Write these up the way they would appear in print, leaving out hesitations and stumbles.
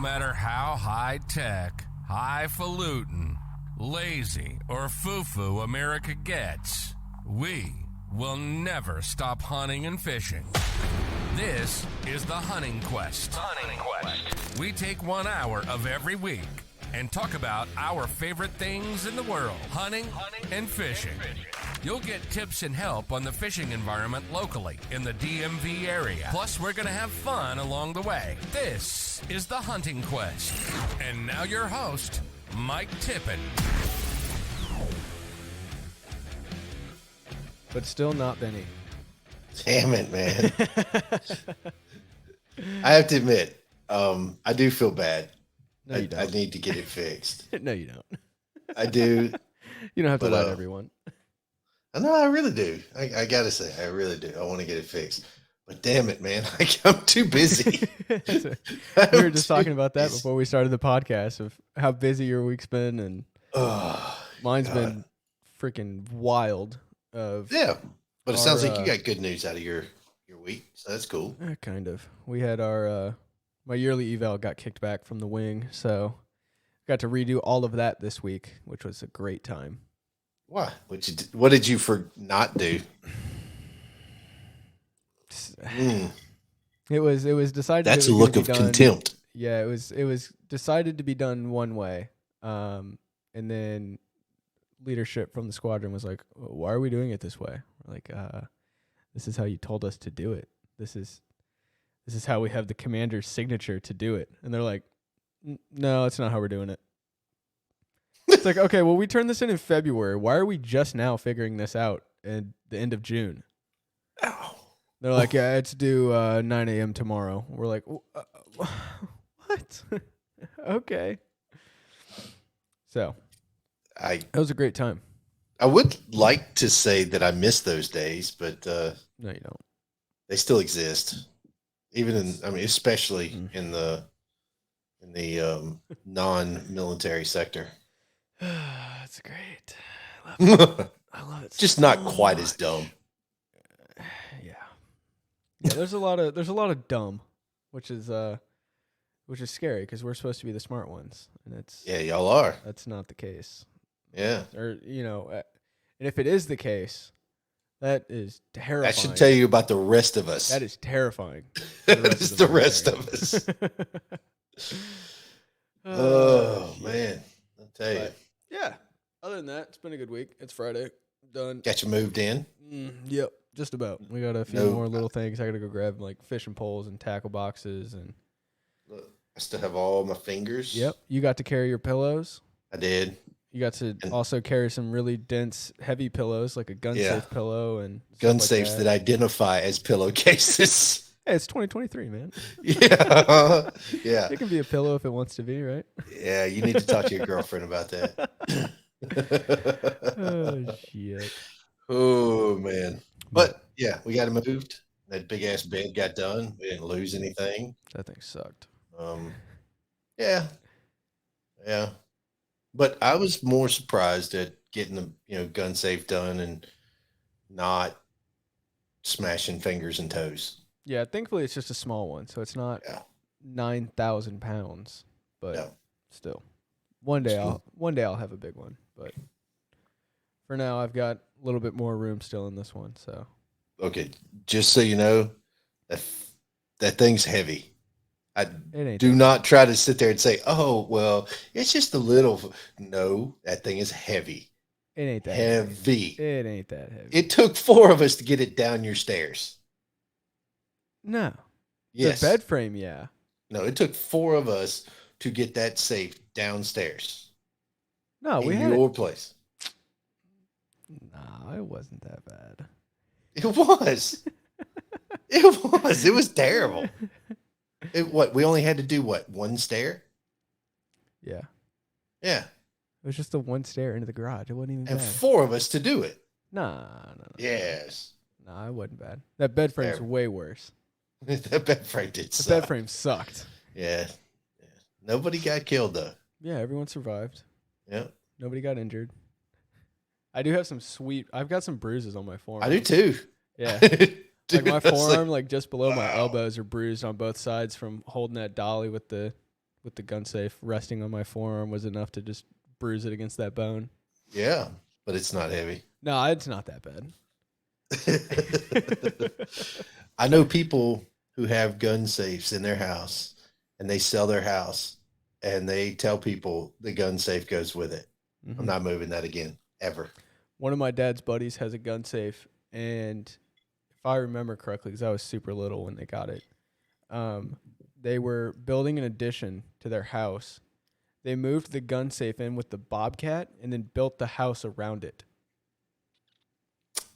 matter how high-tech, highfalutin, lazy, or foo-foo America gets, we will never stop hunting and fishing. This is the Hunting Quest. Hunting Quest. We take 1 hour of every week and talk about our favorite things in the world, hunting and fishing. You'll get tips and help on the fishing environment locally in the DMV area. Plus, we're going to have fun along the way. This is the Hunting Quest. And now your host, Mike Tippett. But still not Benny. Damn it, man. I have to admit, I do feel bad. No, you don't. I need to get it fixed. No, you don't. I do. You don't have to lie to everyone. No, I really do. I got to say, I really do. I want to get it fixed. But damn it, man. I'm too busy. We were just talking about that before we started the podcast of how busy your week's been. And mine's been freaking wild. Yeah. But it sounds like you got good news out of your week, so that's cool. Kind of. We had my yearly eval got kicked back from the wing, so got to redo all of that this week, which was a great time. Why? What did you not do? It was decided. That's a look of contempt. Yeah, it was decided to be done one way, and then leadership from the squadron was like, why are we doing it this way? We're like, this is how you told us to do it. This is how we have the commander's signature to do it. And they're like, no, that's not how we're doing it. It's like, okay, well, we turned this in February. Why are we just now figuring this out at the end of June? Ow. They're like, yeah, it's due 9 a.m. tomorrow. We're like, what? Okay. So it was a great time. I would like to say that I miss those days, but no, you don't. They still exist, even especially in the non-military sector. That's great. I love it. I love it. Just so not quite as dumb. Yeah. There's a lot of dumb, which is scary because we're supposed to be the smart ones, and y'all are. That's not the case. Yeah. Or and if it is the case, that is terrifying. That should tell you about the rest of us. That is terrifying. That is the rest of us. Oh man, I'll tell you. Yeah. Other than that, it's been a good week. It's Friday. Done. Got you moved in? Yep. Just about. We got a few more little things. I got to go grab like fishing poles and tackle boxes and. Look, I still have all my fingers. Yep. You got to carry your pillows. I did. You got to also carry some really dense, heavy pillows, like a gun-safe pillow and gun safes that identify as pillowcases. Hey, it's 2023, man. Yeah, yeah. It can be a pillow if it wants to be, right? Yeah, you need to talk to your girlfriend about that. Oh shit. Oh man. But yeah, we got it moved. That big ass bed got done. We didn't lose anything. That thing sucked. Yeah. But I was more surprised at getting the gun safe done and not smashing fingers and toes. Yeah, thankfully it's just a small one, so it's not 9,000 pounds. But still, one day I'll have a big one. But for now, I've got a little bit more room still in this one. So okay, just so you know, that thing's heavy. I do not try to sit there and say, "Oh, well, it's just a little." No, that thing is heavy. It ain't that heavy. It ain't that heavy. It took 4 of us to get it down your stairs. No. Yes. The bed frame, yeah. No, it took 4 of us to get that safe downstairs. No, we had your place. No, it wasn't that bad. It was. It was terrible. We only had to do what? 1 stair? Yeah. Yeah. It was just the 1 stair into the garage. It wasn't even and bad. 4 of us to do it. No. Yes. No, it wasn't bad. That bed frame's way worse. That bed frame did suck. The bed frame sucked. Yeah. Nobody got killed though. Yeah, everyone survived. Yeah. Nobody got injured. I do have I've got some bruises on my forearm. I do too. Yeah. Like my forearm, like just below my elbows are bruised on both sides from holding that dolly with the with the gun safe resting on my forearm was enough to just bruise it against that bone. Yeah, but it's not heavy. No, it's not that bad. I know people who have gun safes in their house, and they sell their house, and they tell people the gun safe goes with it. Mm-hmm. I'm not moving that again, ever. One of my dad's buddies has a gun safe, and if I remember correctly, because I was super little when they got it, they were building an addition to their house. They moved the gun safe in with the Bobcat and then built the house around it.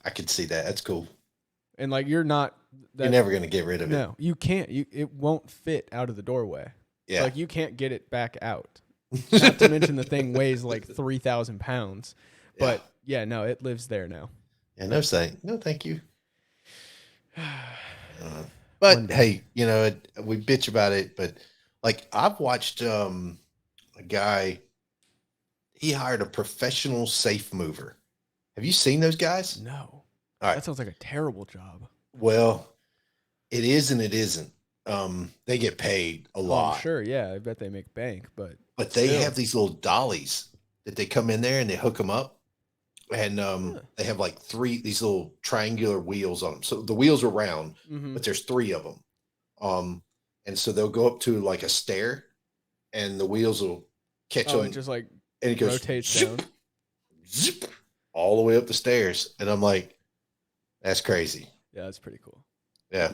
I could see that. That's cool. And like you're never going to get rid of it. No, you can't. It won't fit out of the doorway. Yeah. Like you can't get it back out. Not to mention the thing weighs like 3,000 pounds. But yeah, no, it lives there now. Yeah, no thank you. But hey, we bitch about it, but like I've watched a guy, he hired a professional safe mover. Have you seen those guys? No. All right. That sounds like a terrible job. Well, it is and it isn't. They get paid a lot. I'm sure, yeah. I bet they make bank, but they have these little dollies that they come in there and they hook them up. And they have like these little triangular wheels on them. So the wheels are round, but there's 3 of them. And so they'll go up to like a stair, and the wheels will catch on. Just like and it goes rotates zip, down. Zip, all the way up the stairs. And I'm like, that's crazy. Yeah, that's pretty cool. Yeah.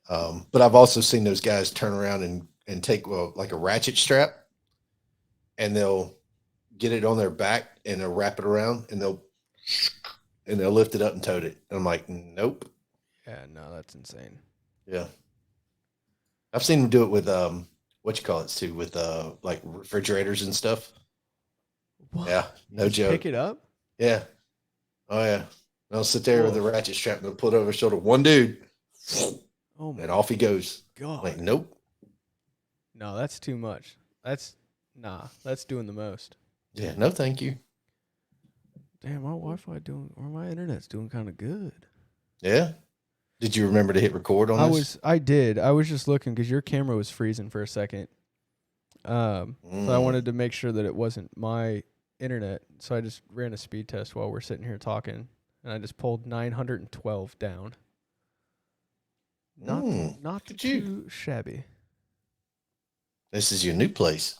But I've also seen those guys turn around and take like a ratchet strap, and they'll get it on their back and they'll wrap it around and they'll lift it up and tote it. And I'm like, nope. Yeah, no, that's insane. Yeah. I've seen them do it with too, with like refrigerators and stuff. What? Yeah, no joke. Pick it up? Yeah. Oh yeah. They'll sit there with a ratchet strap and they'll put it over his shoulder. One dude. Oh my and off he goes. God. I'm like, nope. No, that's too much. That's doing the most. Yeah, no thank you. Damn, my Wi-Fi my internet's doing kind of good. Yeah. Did you remember to hit record on this? I did. I was just looking because your camera was freezing for a second. So I wanted to make sure that it wasn't my internet. So I just ran a speed test while we're sitting here talking, and I just pulled 912 down. Not too shabby. This is your new place.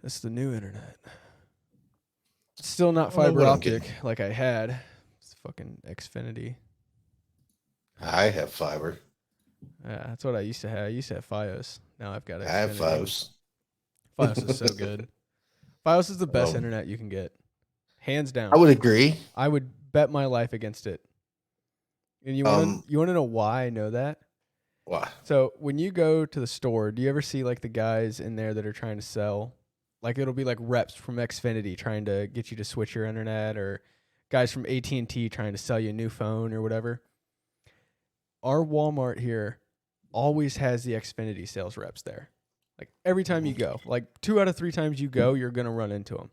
That's the new internet. It's still not fiber optic like I had. It's fucking Xfinity. I have fiber. Yeah, that's what I used to have. I used to have Fios. Now I've got Xfinity. I have Fios. Fios is so good. Fios is the best internet you can get. Hands down. I would agree. I would bet my life against it. And you want to know why I know that? Why? So when you go to the store, do you ever see like the guys in there that are trying to sell? Like it'll be like reps from Xfinity trying to get you to switch your internet, or guys from AT&T trying to sell you a new phone or whatever. Our Walmart here always has the Xfinity sales reps there. Like every time you go, like 2 out of 3 times you go, you're going to run into them.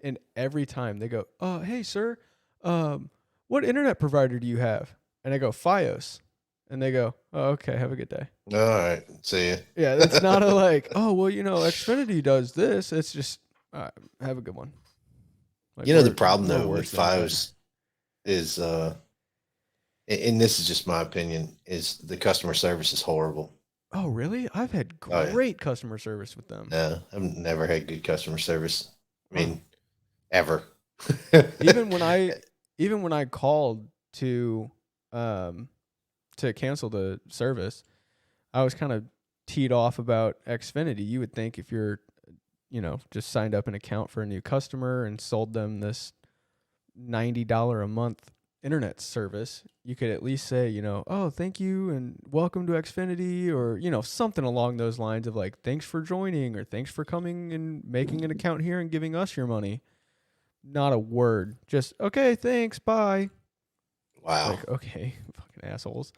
And every time they go, hey sir, what internet provider do you have? And I go, Fios. And they go, oh, okay, have a good day. All right, see ya. Yeah, that's not a like, oh, well, Xfinity does this. It's just, have a good one. Like, the problem, though, with Fios is, and this is just my opinion, is the customer service is horrible. Oh, really? I've had great customer service with them. No, I've never had good customer service. I mean, ever. Even when I called to cancel the service, I was kind of teed off about Xfinity. You would think if you're, just signed up an account for a new customer and sold them this $90 a month internet service, you could at least say, oh, thank you and welcome to Xfinity, or, something along those lines of like, thanks for joining, or thanks for coming and making an account here and giving us your money. Not a word. Just, okay, thanks, bye. Wow. Like, okay, fucking assholes.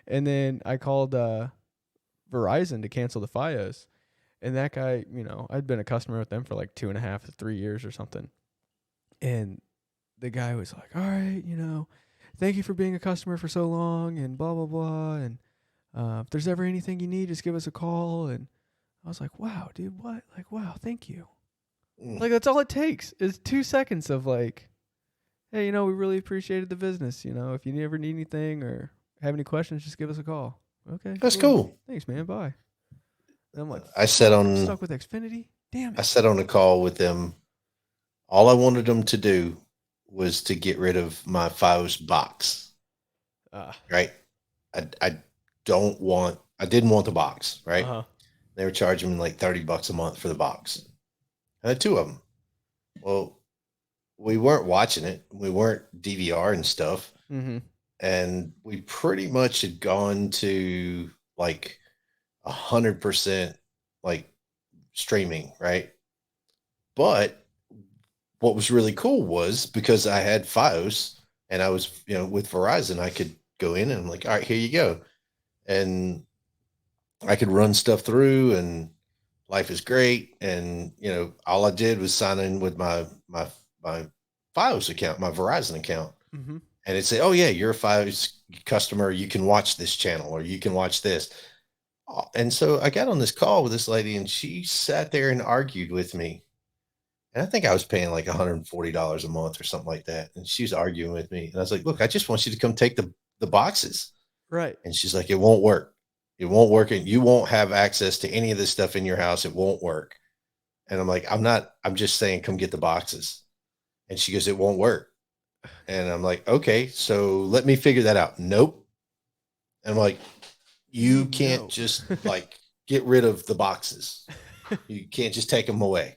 And then I called Verizon to cancel the Fios. And that guy, I'd been a customer with them for like 2.5 to 3 years or something. And the guy was like, all right, thank you for being a customer for so long and blah, blah, blah. And if there's ever anything you need, just give us a call. And I was like, wow, dude, what? Like, wow, thank you. Mm. Like, that's all it takes is 2 seconds of like, hey, you know, we really appreciated the business. You know, if you ever need anything or have any questions, just give us a call. Okay, That's cool. Thanks, man. Bye. And I'm like, I sat I'm on stuck with Xfinity. Damn I it. sat on a call with them. All I wanted them to do was to get rid of my FiOS box. Right. I didn't want the box, right? Uh-huh. They were charging me like $30 a month for the box. I had 2 of them. Well, we weren't watching it. We weren't DVR and stuff. Mm-hmm. And we pretty much had gone to like 100% like streaming, right? But what was really cool was because I had FiOS and I was, with Verizon, I could go in and I'm like, all right, here you go. And I could run stuff through and life is great. And, all I did was sign in with my FiOS account, my Verizon account. Mm-hmm. And it'd say, oh yeah, you're a FiOS customer. You can watch this channel or you can watch this. And so I got on this call with this lady and she sat there and argued with me. And I think I was paying like $140 a month or something like that. And she was arguing with me. And I was like, look, I just want you to come take the boxes. Right. And she's like, it won't work. It won't work. And you won't have access to any of this stuff in your house. It won't work. And I'm like, I'm just saying, come get the boxes. And she goes, it won't work. And I'm like, okay, so let me figure that out. Nope. And I'm like, you can't just like get rid of the boxes. You can't just take them away.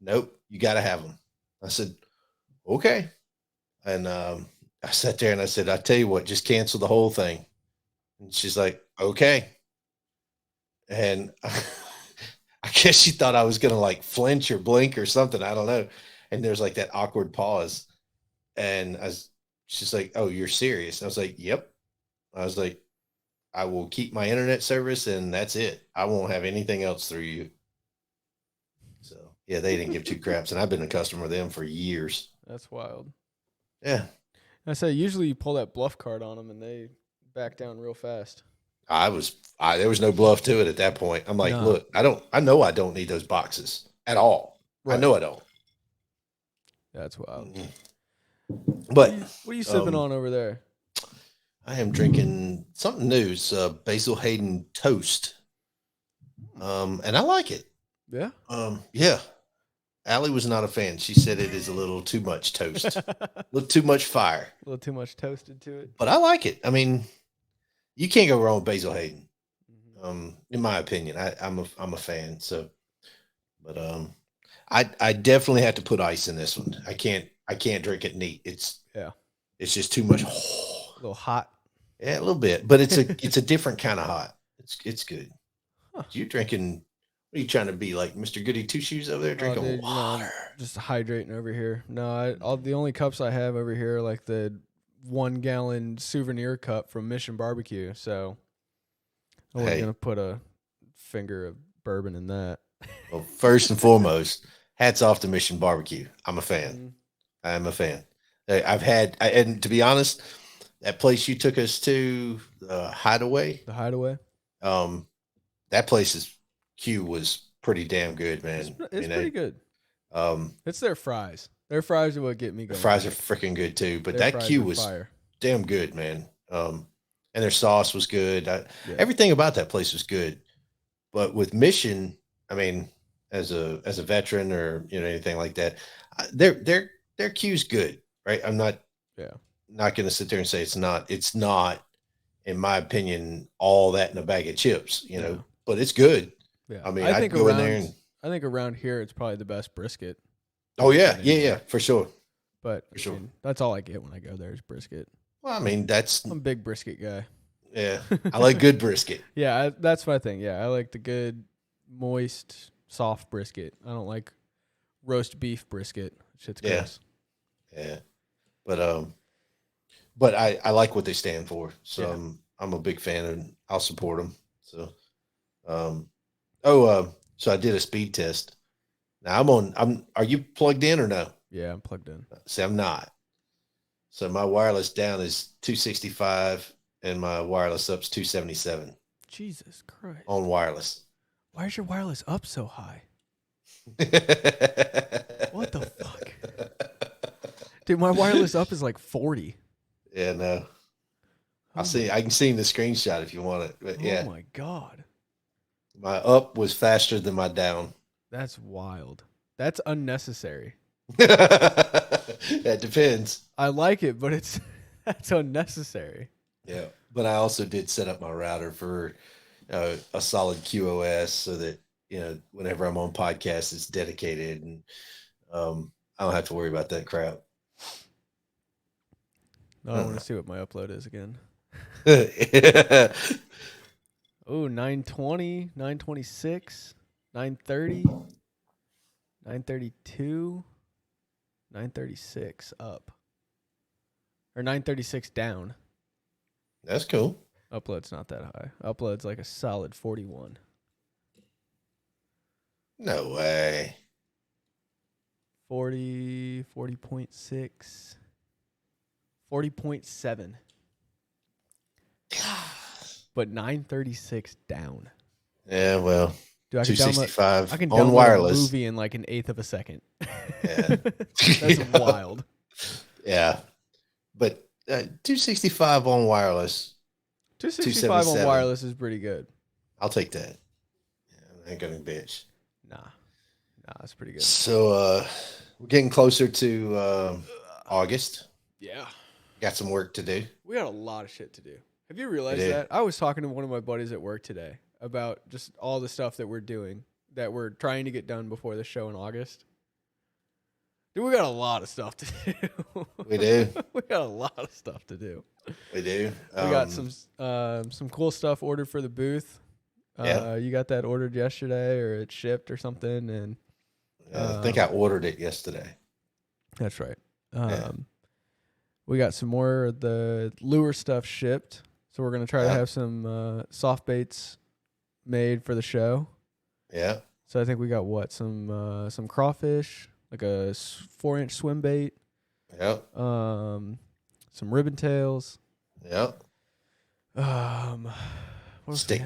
Nope. You got to have them. I said, okay. And I sat there and I said, I tell you what, just cancel the whole thing. And she's like, okay. And I guess she thought I was going to like flinch or blink or something. I don't know. And there's like that awkward pause. And she's like, oh, you're serious? And I was like, yep. I was like, I will keep my internet service and that's it. I won't have anything else through you. So yeah, they didn't give 2 craps. And I've been a customer of them for years. That's wild. Yeah. I say, usually you pull that bluff card on them and they back down real fast. There was no bluff to it at that point. I'm like, look, I know I don't need those boxes at all. Right. I know I don't. That's wild. Mm-hmm. But what are you sipping on over there? I am drinking something new. It's Basil Hayden toast. And I like it. Yeah. Yeah. Allie was not a fan. She said it is a little too much toast, a little too much fire, a little too much toasted to it. But I like it. I mean, you can't go wrong with Basil Hayden. In my opinion, I'm a fan. So, but I definitely have to put ice in this one. I can't drink it neat. It's just too much. A little hot. Yeah, a little bit, but it's a different kind of hot. It's good. Huh. You're drinking. What are you trying to be, like Mr. Goody Two Shoes over there drinking water? No, just hydrating over here. No, all the only cups I have over here are like the 1 gallon souvenir cup from Mission Barbecue. So I wasn't gonna put a finger of bourbon in that. Well, first and foremost, hats off to Mission Barbecue. I'm a fan. Mm-hmm. I'm a fan. And to be honest, that place you took us to, the Hideaway. The Hideaway. That place's Q was pretty damn good, man. It's pretty good. It's their fries. Their fries are what get me going. The fries are freaking good too, but that Q was damn good, man. And their sauce was good. Everything about that place was good. But with Mission, I mean, as a veteran or anything like that, their Q's good, right? I'm not going to sit there and say it's not. It's not, in my opinion, all that in a bag of chips, but it's good. Yeah, I mean, I think go in there and I think around here it's probably the best brisket. Oh yeah, for sure. But for sure, that's all I get when I go there is brisket. Well, I mean, I'm a big brisket guy. Yeah, I like good brisket. Yeah, that's my thing. Yeah, I like the good, moist, soft brisket. I don't like roast beef brisket. Shit's gross. Yeah, but I like what they stand for. So I'm a big fan and I'll support them. So, so I did a speed test. Now are you plugged in or no? Yeah, I'm plugged in. See, I'm not. So my wireless down is 265 and my wireless up's 277. Jesus Christ. On wireless. Why is your wireless up so high? What the fuck? Dude, my wireless up is like 40. Yeah, no. I can see the screenshot if you want it. But yeah. Oh my God. My up was faster than my down. That's wild. That's unnecessary. That depends. I like it, but that's unnecessary. Yeah. But I also did set up my router for a solid QoS so that, whenever I'm on podcasts, it's dedicated and I don't have to worry about that crap. No, I want to see what my upload is again. Oh, 920, 926, 930, 932, 936 up. Or 936 down. That's cool. Upload's not that high. Upload's like a solid 41. No way. 40, 40.6, 40.7. But 936 down. Yeah, well, dude, 265 I can on download wireless. a movie in like an eighth of a second. Yeah. That's wild. Yeah. But 265 on wireless. 265 on wireless is pretty good. I'll take that. Yeah, I ain't gonna bitch. Nah, that's pretty good. So we're getting closer to August. Yeah. Got some work to do. We got a lot of shit to do. Have you realized that? I was talking to one of my buddies at work today about just all the stuff that we're doing, that we're trying to get done before the show in August. Dude, we got a lot of stuff to do. We do. We got a lot of stuff to do. We do. We got some cool stuff ordered for the booth. Yeah. You got that ordered yesterday, or it shipped or something, and I think I ordered it yesterday. That's right. We got some more of the lure stuff shipped, so we're gonna try to have some soft baits made for the show. Yeah. So I think we got some crawfish, like a 4-inch swim bait. Yep. Some ribbon tails. Yep. Stick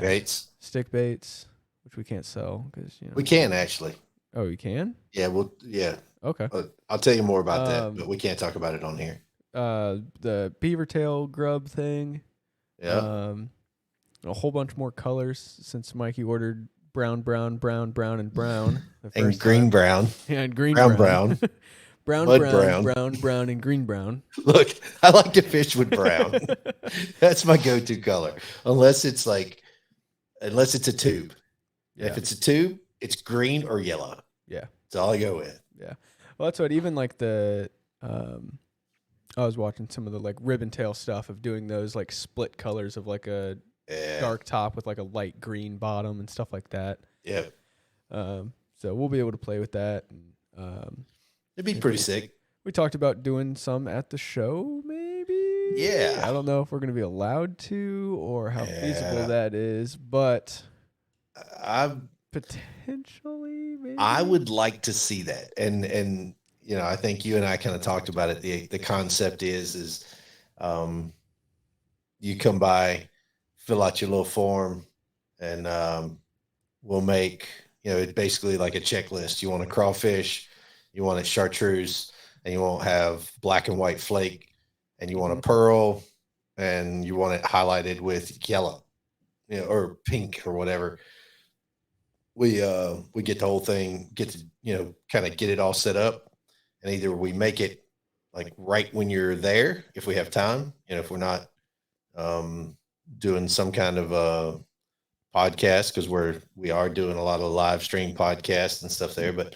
baits, which we can't sell because we can actually. Oh, you can? Yeah. Well, yeah. Okay. I'll tell you more about that, but we can't talk about it on here. The beaver tail grub thing. Yeah. A whole bunch more colors since Mikey ordered brown, and brown. And green brown. Yeah, and green brown. brown, brown, and green brown. Look, I like to fish with brown. That's my go-to color. Unless it's a tube. Yeah. If it's a tube, it's green or yellow. Yeah. That's all I go with. Yeah. Well, that's what even like I was watching some of the like ribbon tail stuff of doing those like split colors of like a dark top with like a light green bottom and stuff like that. Yeah. So we'll be able to play with that. And, it'd be pretty sick. We talked about doing some at the show, maybe. Yeah. I don't know if we're going to be allowed to or how feasible that is, but potentially maybe. I would like to see that. And I think you and I kind of talked about it. The concept is you come by, fill out your little form, and we'll make, it's basically like a checklist. You want a crawfish, you want a chartreuse, and you won't have black and white flake, and you want a pearl, and you want it highlighted with yellow, or pink or whatever. We get the whole thing, get to, kind of get it all set up. And either we make it like right when you're there, if we have time, if we're not doing some kind of podcast, because we are doing a lot of live stream podcasts and stuff there. But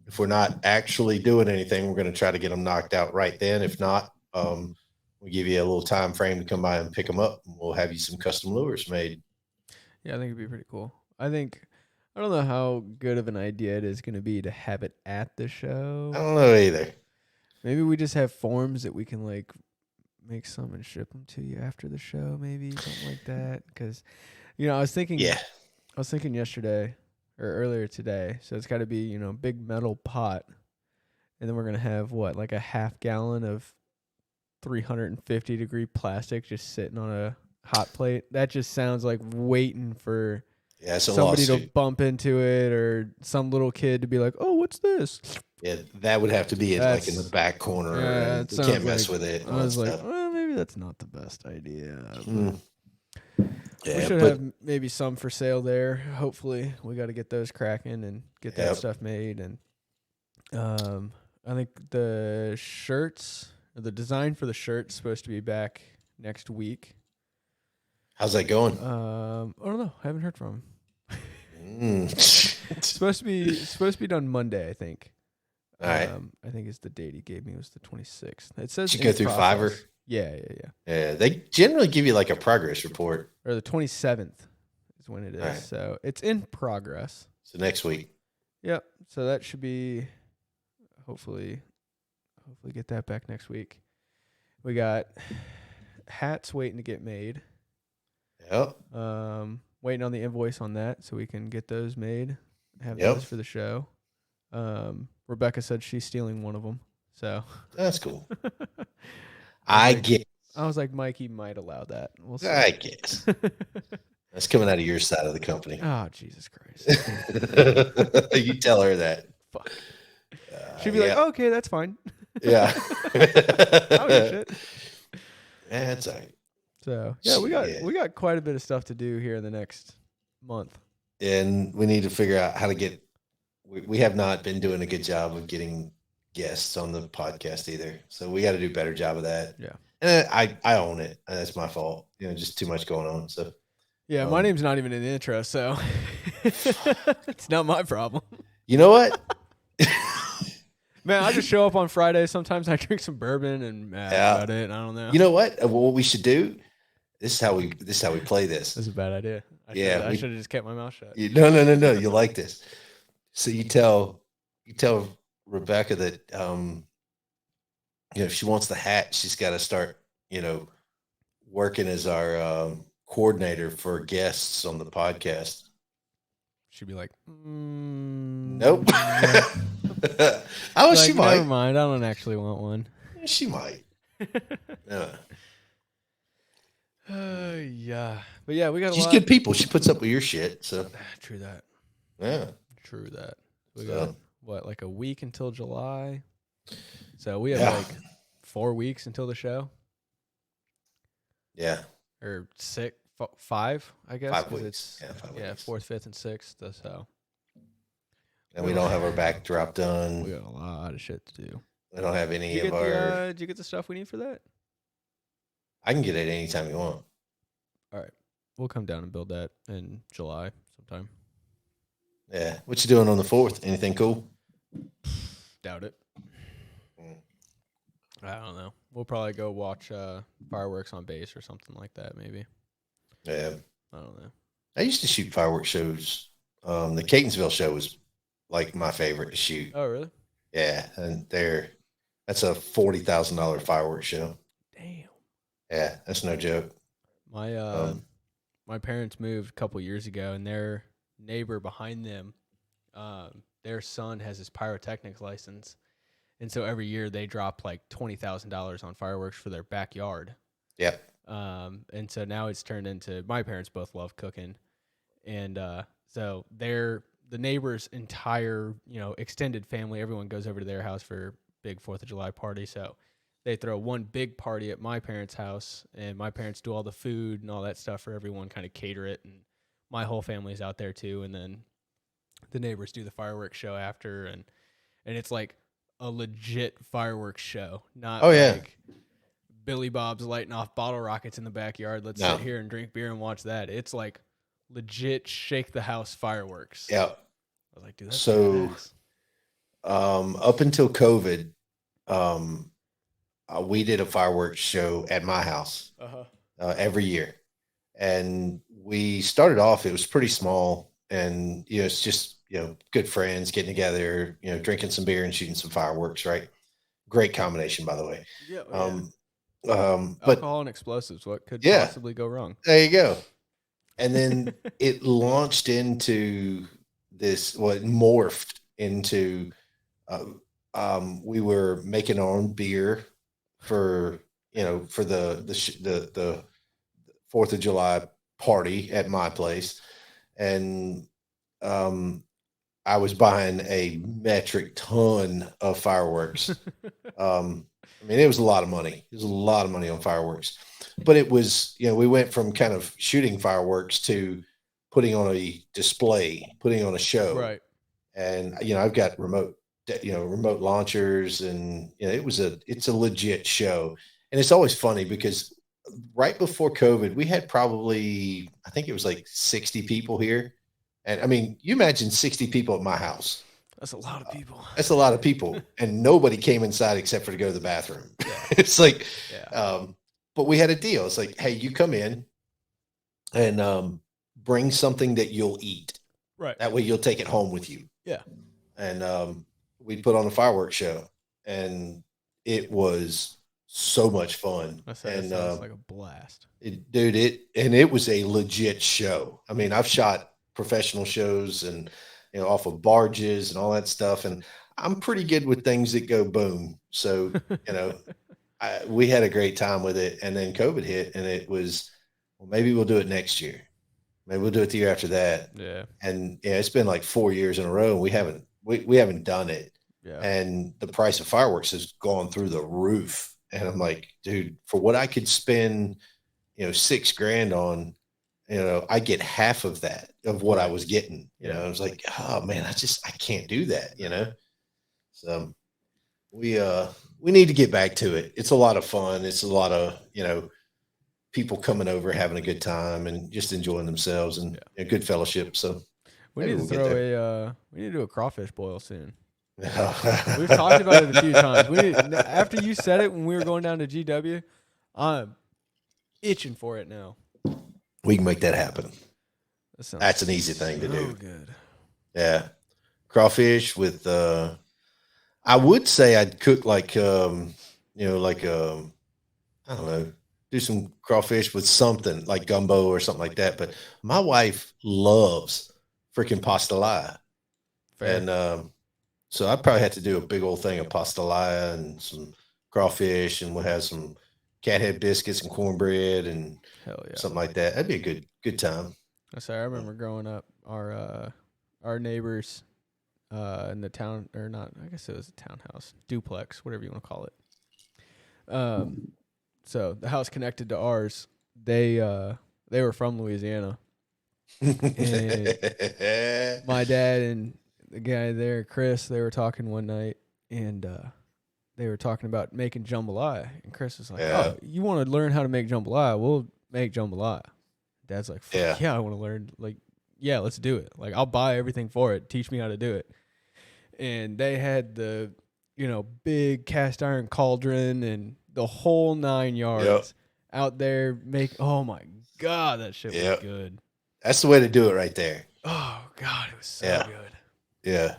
if we're not actually doing anything, we're going to try to get them knocked out right then. If not, we'll give you a little time frame to come by and pick them up, and we'll have you some custom lures made. Yeah, I think it'd be pretty cool. I don't know how good of an idea it is going to be to have it at the show. I don't know either. Maybe we just have forms that we can like make some and ship them to you after the show, maybe something like that. Because, I was thinking yesterday or earlier today. So it's got to be, big metal pot. And then we're going to have like a half gallon of 350-degree plastic just sitting on a hot plate. That just sounds like waiting for Yeah, it's a somebody lawsuit. to bump into it or some little kid to be like, "Oh, what's this?" Yeah, that would have to be in the back corner, and you can't mess with it. I was like, well, maybe that's not the best idea. Yeah, we should have maybe some for sale there. Hopefully, we got to get those cracking and get that stuff made. And I think the shirts, the design for the shirt's supposed to be back next week. How's that going? I don't know. I haven't heard from him. It's supposed to be done Monday, I think. All right. I think it's the date he gave me was the 26th. It says you go through Fiverr. Yeah. Yeah, they generally give you like a progress report. Or the 27th is when it is. Right. So it's in progress. So next week. Yep. So that should be hopefully get that back next week. We got hats waiting to get made. Yep. Waiting on the invoice on that so we can get those made. Have those for the show. Rebecca said she's stealing one of them. So that's cool. I guess. I was like, Mikey might allow that. We'll see. I guess. That's coming out of your side of the company. Oh, Jesus Christ. You tell her that. Fuck. She'd be like, oh, okay, that's fine. Yeah. I don't give shit. Yeah, that's all right. So, yeah, we got quite a bit of stuff to do here in the next month. And we need to figure out how to get we have not been doing a good job of getting guests on the podcast either. So we got to do a better job of that. Yeah. And I own it. That's my fault. Just too much going on. So yeah, my name's not even in the intro, so it's not my problem. You know what? Man, I just show up on Friday. Sometimes I drink some bourbon and about it. I don't know. You know what? What we should do? This is how we play this. That's a bad idea. I should have just kept my mouth shut. No. You like this. So you tell Rebecca that if she wants the hat, she's got to start working as our coordinator for guests on the podcast. She'd be like, nope. She might. Never mind. I don't actually want one. She might. Yeah. Yeah. But yeah, we got She's good people. She puts up with your shit. So true that. Yeah. True that. We got like a week until July. So we have like 4 weeks until the show. Yeah. Or 5, I guess. 5 weeks. It's 5 weeks. 4th, 5th, and 6th. So. And we don't have our backdrop done. We got a lot of shit to do. We don't have any of our. Did you get the stuff we need for that? I can get it anytime you want. All right. We'll come down and build that in July sometime. Yeah. What you doing on the 4th? Anything cool? Doubt it. I don't know. We'll probably go watch fireworks on base or something like that, maybe. Yeah. I don't know. I used to shoot fireworks shows. The Catonsville show was like my favorite to shoot. Oh, really? Yeah. And that's a $40,000 fireworks show. Damn. Yeah. That's no joke. My parents moved a couple years ago, and their neighbor behind them, their son has his pyrotechnics license. And so every year they drop like $20,000 on fireworks for their backyard. Yep. And so now it's turned into, my parents both love cooking. And so the neighbor's entire, extended family, everyone goes over to their house for big 4th of July party. So they throw one big party at my parents' house, and my parents do all the food and all that stuff for everyone, kind of cater it. And my whole family's out there too. And then the neighbors do the fireworks show after. And it's like a legit fireworks show, not like Billy Bob's lighting off bottle rockets in the backyard. Let's sit here and drink beer and watch that. It's like legit shake the house fireworks. Yeah. I was like, dude, that's so nice. Up until COVID, we did a fireworks show at my house every year. And we started off, it was pretty small, and it's just good friends getting together, drinking some beer and shooting some fireworks, right? Great combination, by the way. Yeah. But alcohol and explosives, what could possibly go wrong? There you go. And then it launched into this, it morphed into we were making our own beer for the 4th of July party at my place. and I was buying a metric ton of fireworks. I mean, it was a lot of money. It was a lot of money on fireworks, but it was, we went from kind of shooting fireworks to putting on a display, putting on a show. Right. And, I've got remote launchers, and, it's a legit show. And it's always funny because right before COVID, we had probably, I think it was like 60 people here. And I mean, you imagine 60 people at my house. That's a lot of people. That's a lot of people. And nobody came inside except for to go to the bathroom. Yeah. It's like, yeah. But we had a deal. It's like, hey, you come in and bring something that you'll eat. Right. That way you'll take it home with you. Yeah. And we put on a fireworks show, and it was so much fun. That sounds like a blast. It was a legit show. I mean, I've shot professional shows and, off of barges and all that stuff. And I'm pretty good with things that go boom. So, we had a great time with it. And then COVID hit, and it was, well, maybe we'll do it next year. Maybe we'll do it the year after that. Yeah. And it's been like 4 years in a row. And we haven't done it. Yeah. And the price of fireworks has gone through the roof. And I'm like, dude, for what I could spend, $6,000 on, I get half of that of what I was getting. I was like, oh man, I can't do that. So we need to get back to it. It's a lot of fun. It's a lot of, people coming over, having a good time and just enjoying themselves, and a good fellowship. So we need to do a crawfish boil soon. We've talked about it a few times. After you said it when we were going down to GW, I'm itching for it now. We can make that happen. That's an easy thing to do. Good. Yeah. Crawfish with, I would say I'd cook like, I don't know, do some crawfish with something like gumbo or something like that. But my wife loves freaking pastelaia. Fair. And, so I probably have to do a big old thing of pastelaia and some crawfish, and we'll have some cat head biscuits and cornbread and something like that. That'd be a good time. I remember growing up, our neighbors in the town, or not, I guess it was a townhouse, duplex, whatever you want to call it. So the house connected to ours, they were from Louisiana. And my dad and the guy there, Chris, they were talking one night, and they were talking about making jambalaya. And Chris was like, "Oh, you want to learn how to make jambalaya? We'll make jambalaya." Dad's like, "Yeah, I want to learn. Like, yeah, let's do it. Like, I'll buy everything for it. Teach me how to do it." And they had the, big cast iron cauldron and the whole 9 yards out there. Oh my God, that shit was good. That's the way to do it right there. Oh God, it was so good. Yeah.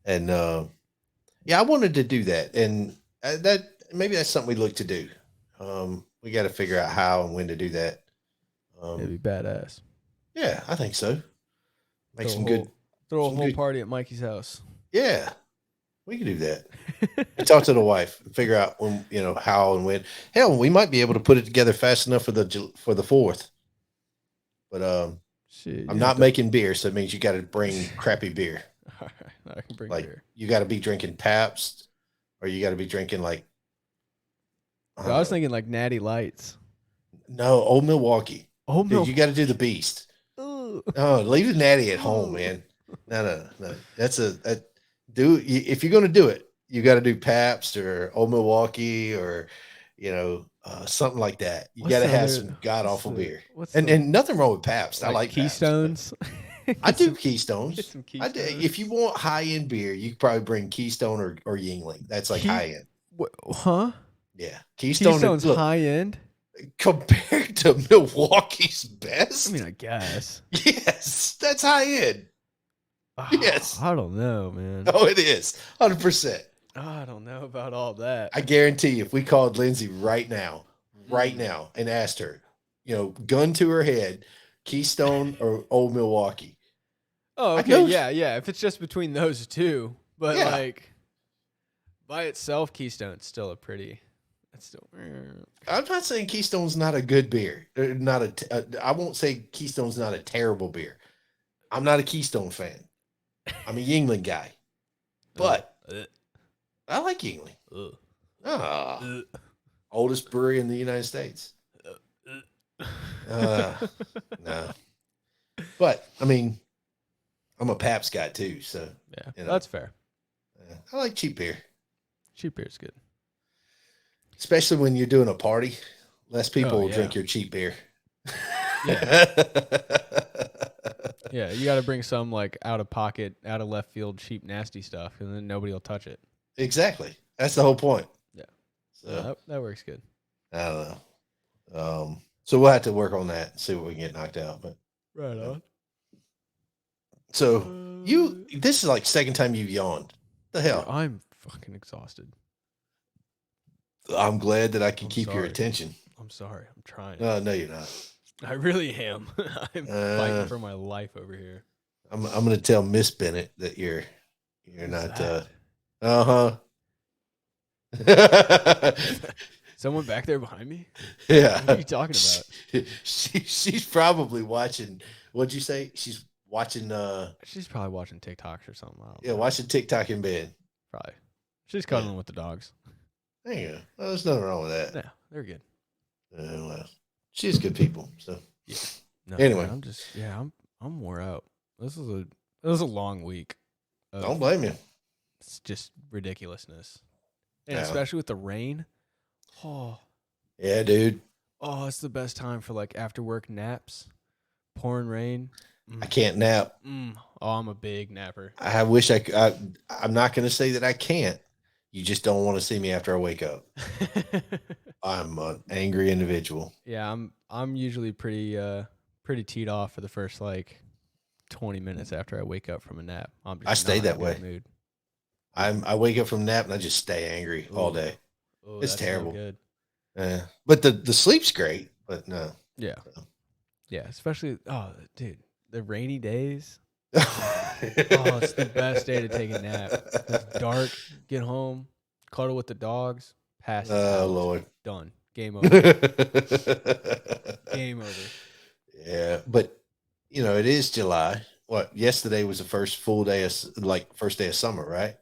And, I wanted to do that. And maybe that's something we look to do. We got to figure out how and when to do that. It'd be badass. Yeah, I think so. Throw a whole party at Mikey's house. Yeah, we can do that. And talk to the wife and figure out when, how and when. Hell, we might be able to put it together fast enough for the 4th. But, I'm not making beer, so it means you got to bring crappy beer. All right, I can bring beer. You got to be drinking Pabst, or you got to be drinking I was thinking like Natty Lights. No, Old Milwaukee. Dude, you got to do the Beast. Ooh. Oh, leave the Natty at home, man. No. If you're gonna do it, you got to do Pabst or Old Milwaukee or something like that. You got to have some god awful beer. And nothing wrong with Pabst. I like Keystones. Pabst, I do Keystones. Keystones. If you want high end beer, you could probably bring Keystone or Yingling. That's like high end. Huh? Yeah, Keystone's high end compared to Milwaukee's best. I mean, I guess. Yes, that's high end. Yes. I don't know, man. Oh, it is 100%. I don't know about all that. I guarantee you, if we called Lindsay right now, and asked her, gun to her head, Keystone or Old Milwaukee. Oh, okay. Yeah. If it's just between those two, but like by itself, Keystone's still I'm not saying Keystone's not a good beer. I won't say Keystone's not a terrible beer. I'm not a Keystone fan. I'm a Yingling guy. But I like Yingling. Oldest brewery in the United States. No. But, I mean, I'm a Pabst guy too, so. Yeah, you know, that's fair. I like cheap beer. Cheap beer is good. Especially when you're doing a party. Less people will drink your cheap beer. Yeah. Yeah, you got to bring some like out of pocket, out of left field, cheap, nasty stuff, and then nobody will touch it. Exactly. That's the whole point. Yeah. So that works good. I don't know. So we'll have to work on that and see what we can get knocked out. But right on. So this is like second time you've yawned. The hell? Dude, I'm fucking exhausted. I'm glad that I can keep your attention. I'm sorry. I'm trying. No, you're not. I really am. I'm fighting for my life over here. I'm going to tell Miss Bennett that you're not. Uh-huh. Someone back there behind me? Yeah. What are you talking about? She's probably watching. What'd you say? She's watching. She's probably watching TikToks or something. Watching TikTok in bed. Probably. She's cuddling with the dogs. There you go. Well, there's nothing wrong with that. No, they're good. Well, she's good people. So yeah. No, anyway, man, I'm wore out. This was a long week. Don't blame you. It's just ridiculousness, and especially with the rain. Oh, yeah, dude. Oh, it's the best time for like after work naps. Pouring rain. I can't nap. Oh, I'm a big napper. I wish I could. I'm not going to say that I can't. You just don't want to see me after I wake up. I'm an angry individual. Yeah, I'm usually pretty teed off for the first like 20 minutes after I wake up from a nap. I stay that way. Mood. I wake up from nap and I just stay angry all day. Ooh, it's terrible. So good. Yeah, but the sleep's great. But no. Yeah. So. Yeah, especially dude, the rainy days. It's the best day to take a nap. It's dark, get home, cuddle with the dogs, pass. Oh, Lord. Done. Game over. Game over. Yeah, but, it is July. What, yesterday was the first full day of, first day of summer, right?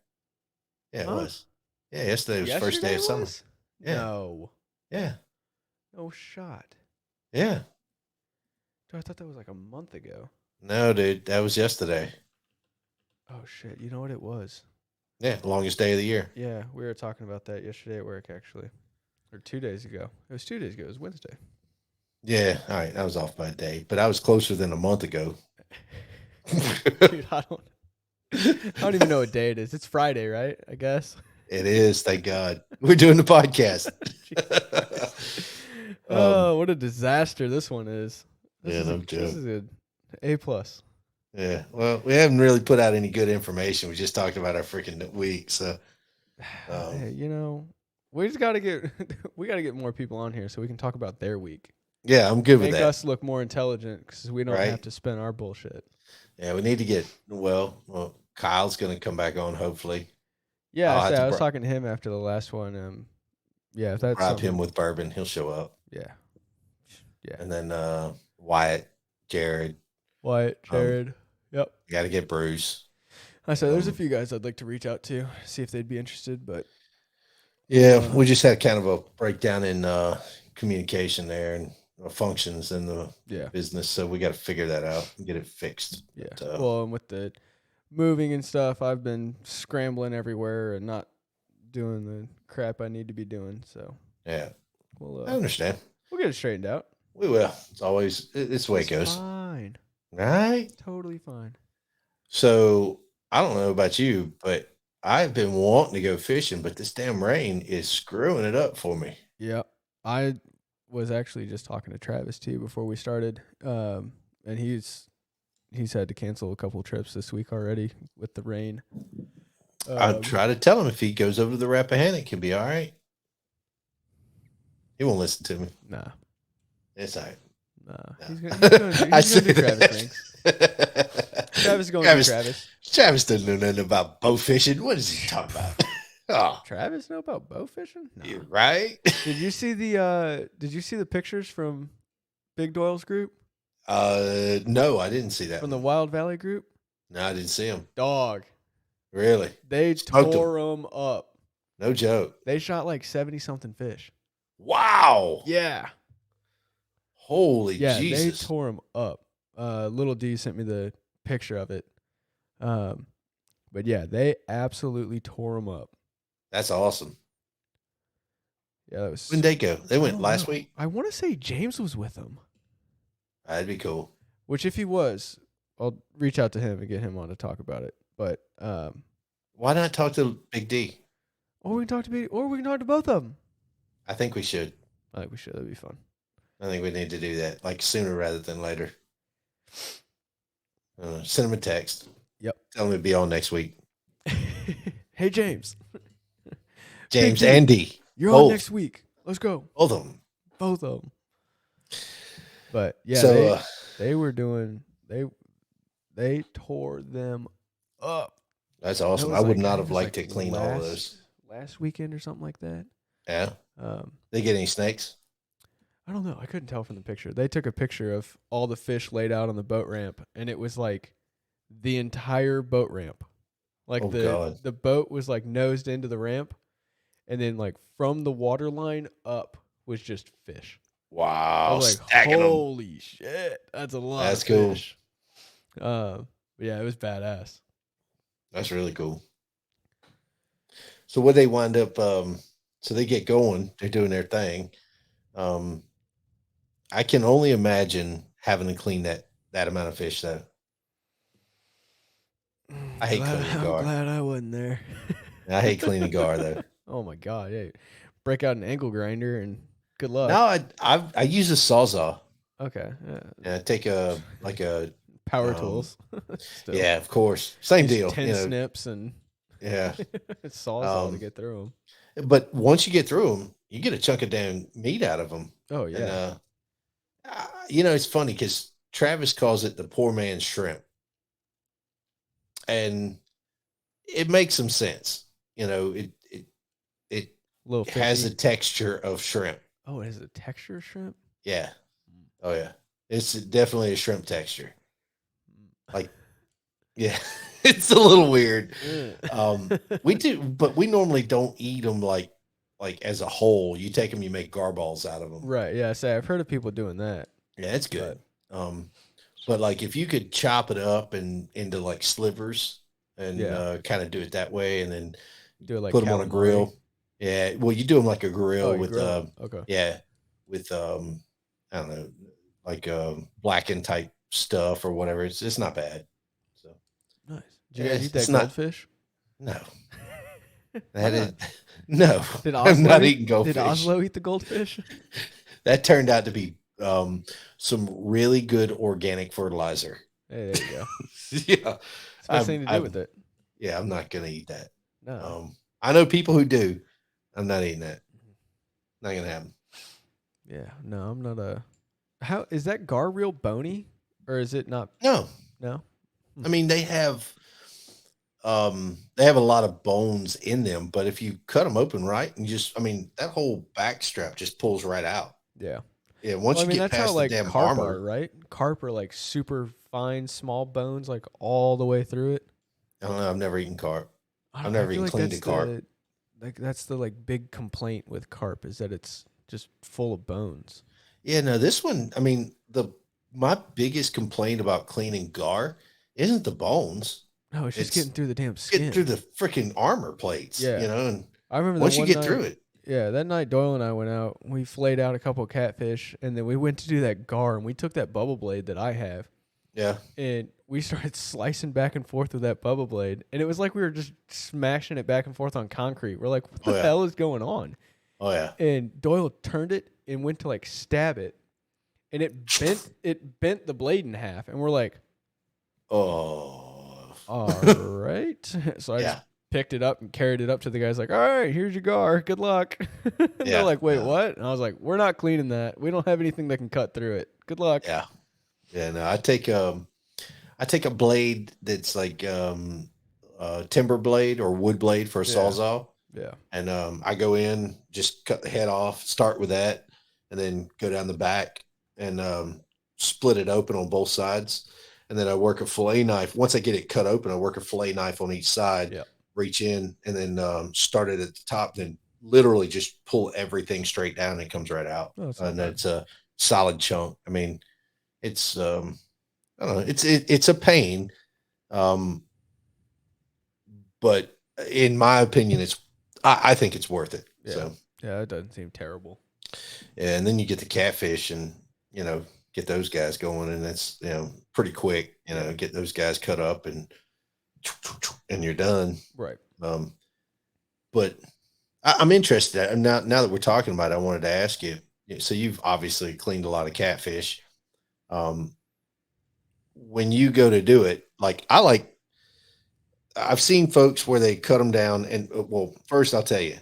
Yeah, it was. Yeah, yesterday was first day of summer. Yeah. No. Yeah. No shot. Yeah. Dude, I thought that was like a month ago. No, dude, that was yesterday. Oh, shit. You know what it was? Yeah, longest day of the year. Yeah, we were talking about that yesterday at work, actually. Or 2 days ago. It was 2 days ago. It was Wednesday. Yeah, all right. I was off by a day, but I was closer than a month ago. Dude, I don't even know what day it is. It's Friday, right? I guess. It is, thank God. We're doing the podcast. Oh, what a disaster this one is. No joke. This is an A+. Yeah, well, we haven't really put out any good information. We just talked about our freaking week, so. Hey, we just got to get more people on here so we can talk about their week. Yeah, I'm good with that. Make us look more intelligent because we don't have to spin our bullshit. Yeah, we need to get, well, Kyle's going to come back on, hopefully. Yeah, I was talking to him after the last one. Yeah, if that's bribe him with bourbon, he'll show up. Yeah. Yeah. And then Wyatt, Jared. Yep. You got to get Bruce. I said there's a few guys I'd like to reach out to, see if they'd be interested, but. Yeah, we just had kind of a breakdown in communication there and functions in the business, so we got to figure that out and get it fixed. Yeah. But, well, and with the moving and stuff, I've been scrambling everywhere and not doing the crap I need to be doing. So yeah, I understand. We'll get it straightened out. We will. It's always it's the way it goes. Fine. Right? Totally fine. So I don't know about you, but I've been wanting to go fishing, but this damn rain is screwing it up for me. Yeah. I was actually just talking to Travis too before we started. And he's had to cancel a couple trips this week already with the rain. I'll try to tell him if he goes over to the Rappahannock, he'll be all right. He won't listen to me. Nah. It's all right. Nah. He's gonna do Travis rings. Travis is going to do Travis. Travis doesn't know nothing about bow fishing. What is he talking about? Oh. Travis know about bow fishing? No. You're right. Did you see the pictures from Big Doyle's group? No, I didn't see that from the one. Wild Valley group. No, I didn't see them. Dog, Really? they Smoked 'em. tore them up. No joke. They shot like 70 something fish. Wow. Yeah. Holy Yeah, Jesus. they tore them up. Little D sent me the picture of it. But yeah, they absolutely tore them up. That's awesome. Yeah, that was. When did they go? They I went don't last know. week? I want to say James was with them. That'd be cool. Which, if he was, I'll reach out to him and get him on to talk about it. But Why not talk to Big D? or we can talk to both of them. I think we should. I think we should. That'd be fun. I think we need to do that, like sooner rather than later. Send him a text. Yep. Tell him to be on next week. Hey, James. James Hey, and D. You're Both. on next week. Let's go. Both of them. Both of them. But yeah, So, they were doing they tore them up. that's That awesome. was I would like- not that have was liked like to clean all of those. last weekend or something like that. Yeah. They get any snakes? I don't know. I couldn't tell from the picture. They took a picture of all the fish laid out on the boat ramp, and it was like the entire boat ramp. Like Oh, God. the boat was like nosed into the ramp, and then like from the water line up was just fish. I Wow. was like, Stacking them. holy shit, that's a lot That's of cool. fish. Yeah, it was badass. That's really cool. So what they wind up, so they get going, they're doing their thing. I can only imagine having to clean that amount of fish though. I hate cleaning I'm gar. glad I wasn't there. I hate cleaning gar though. Oh my god, yeah. Break out an angle grinder and good luck. No, I use a sawzall. Okay. And I take a Power Um, tools. Still. yeah, of course, same Use deal. 10 You know, snips and yeah. saws to get through them. But once you get through them, you get a chunk of damn meat out of them. Oh yeah. And it's funny because Travis calls it the poor man's shrimp, and it makes some sense. It Little has 50. the texture of shrimp. Oh, is it texture shrimp? Yeah. Oh yeah. It's definitely a shrimp texture. Like, yeah, it's a little weird. We do, but we normally don't eat them like as a whole. You take them, you make garballs out of them. Right. Yeah. Say I've heard of people doing that. Yeah, it's good. But like if you could chop it up and into like slivers and kind of do it that way, and then Do it like put them on a calamari. grill. Yeah, well, you do them like a grill you with grill 'em. Okay. yeah, with I don't know, like blackened type stuff or whatever. It's not bad. So Nice. Did you Yeah, guys eat it's that not- goldfish? no, Why that is not? no. Did I'm Oslo not eat- eating goldfish. Did Oslo eat the goldfish? That turned out to be some really good organic fertilizer. Hey, there you go. Yeah, It's the best thing to do with it. yeah. I'm not gonna eat that. No. I know people who do. I'm not eating that. Not gonna happen. Yeah. No, I'm not a. How is that gar real bony, or is it not? No, No. I mean they have a lot of bones in them, but if you cut them open right and that whole back strap just pulls right out. Yeah. Yeah, once you get that's past how the like damn carp armor. are, right? Carp are like super fine, small bones, like all the way through it. I don't know. I've never eaten carp. I I've don't- never I feel even cleaned that's a carp. That's the like big complaint with carp is that it's just full of bones. Yeah, no, this one, my biggest complaint about cleaning gar isn't the bones. No, it's just It's getting through the damn skin. Get through the freaking armor plates. Yeah. And I remember once that you one get night- through it, Yeah, that night Doyle and I went out. We flayed out a couple of catfish, and then we went to do that gar, and we took that bubble blade that I have, yeah. and we started slicing back and forth with that bubble blade, and it was like we were just smashing it back and forth on concrete. We're like, what the Oh, yeah. hell is going on? Oh yeah. And Doyle turned it and went to like stab it, and it bent the blade in half, and we're like, Oh. all right. So I Yeah. just picked it up and carried it up to the guys like, all right, here's your gar. Good luck. And Yeah, they're like, wait, yeah. what? And I was like, we're not cleaning that. We don't have anything that can cut through it. Good luck. Yeah. Yeah. No, I take a blade that's like a timber blade or wood blade for a Yeah. sawzall. Yeah. And I go in, just cut the head off, start with that, and then go down the back and split it open on both sides, and then I work a fillet knife. Once I get it cut open, I work a fillet knife on each side, Yep. reach in, and then start it at the top. Then literally just pull everything straight down, and it comes right out. Oh, And it's a solid chunk. I mean, it's I don't know, it's a pain, but in my opinion, I think it's worth it. Yeah. So yeah, it doesn't seem terrible. yeah, and then you get the catfish, and get those guys going, and that's pretty quick. Get those guys cut up, and you're done. Right. But I'm interested now that we're talking about it. I wanted to ask you. So you've obviously cleaned a lot of catfish. When you go to do it, I've seen folks where they cut them down, and well, first I'll tell you,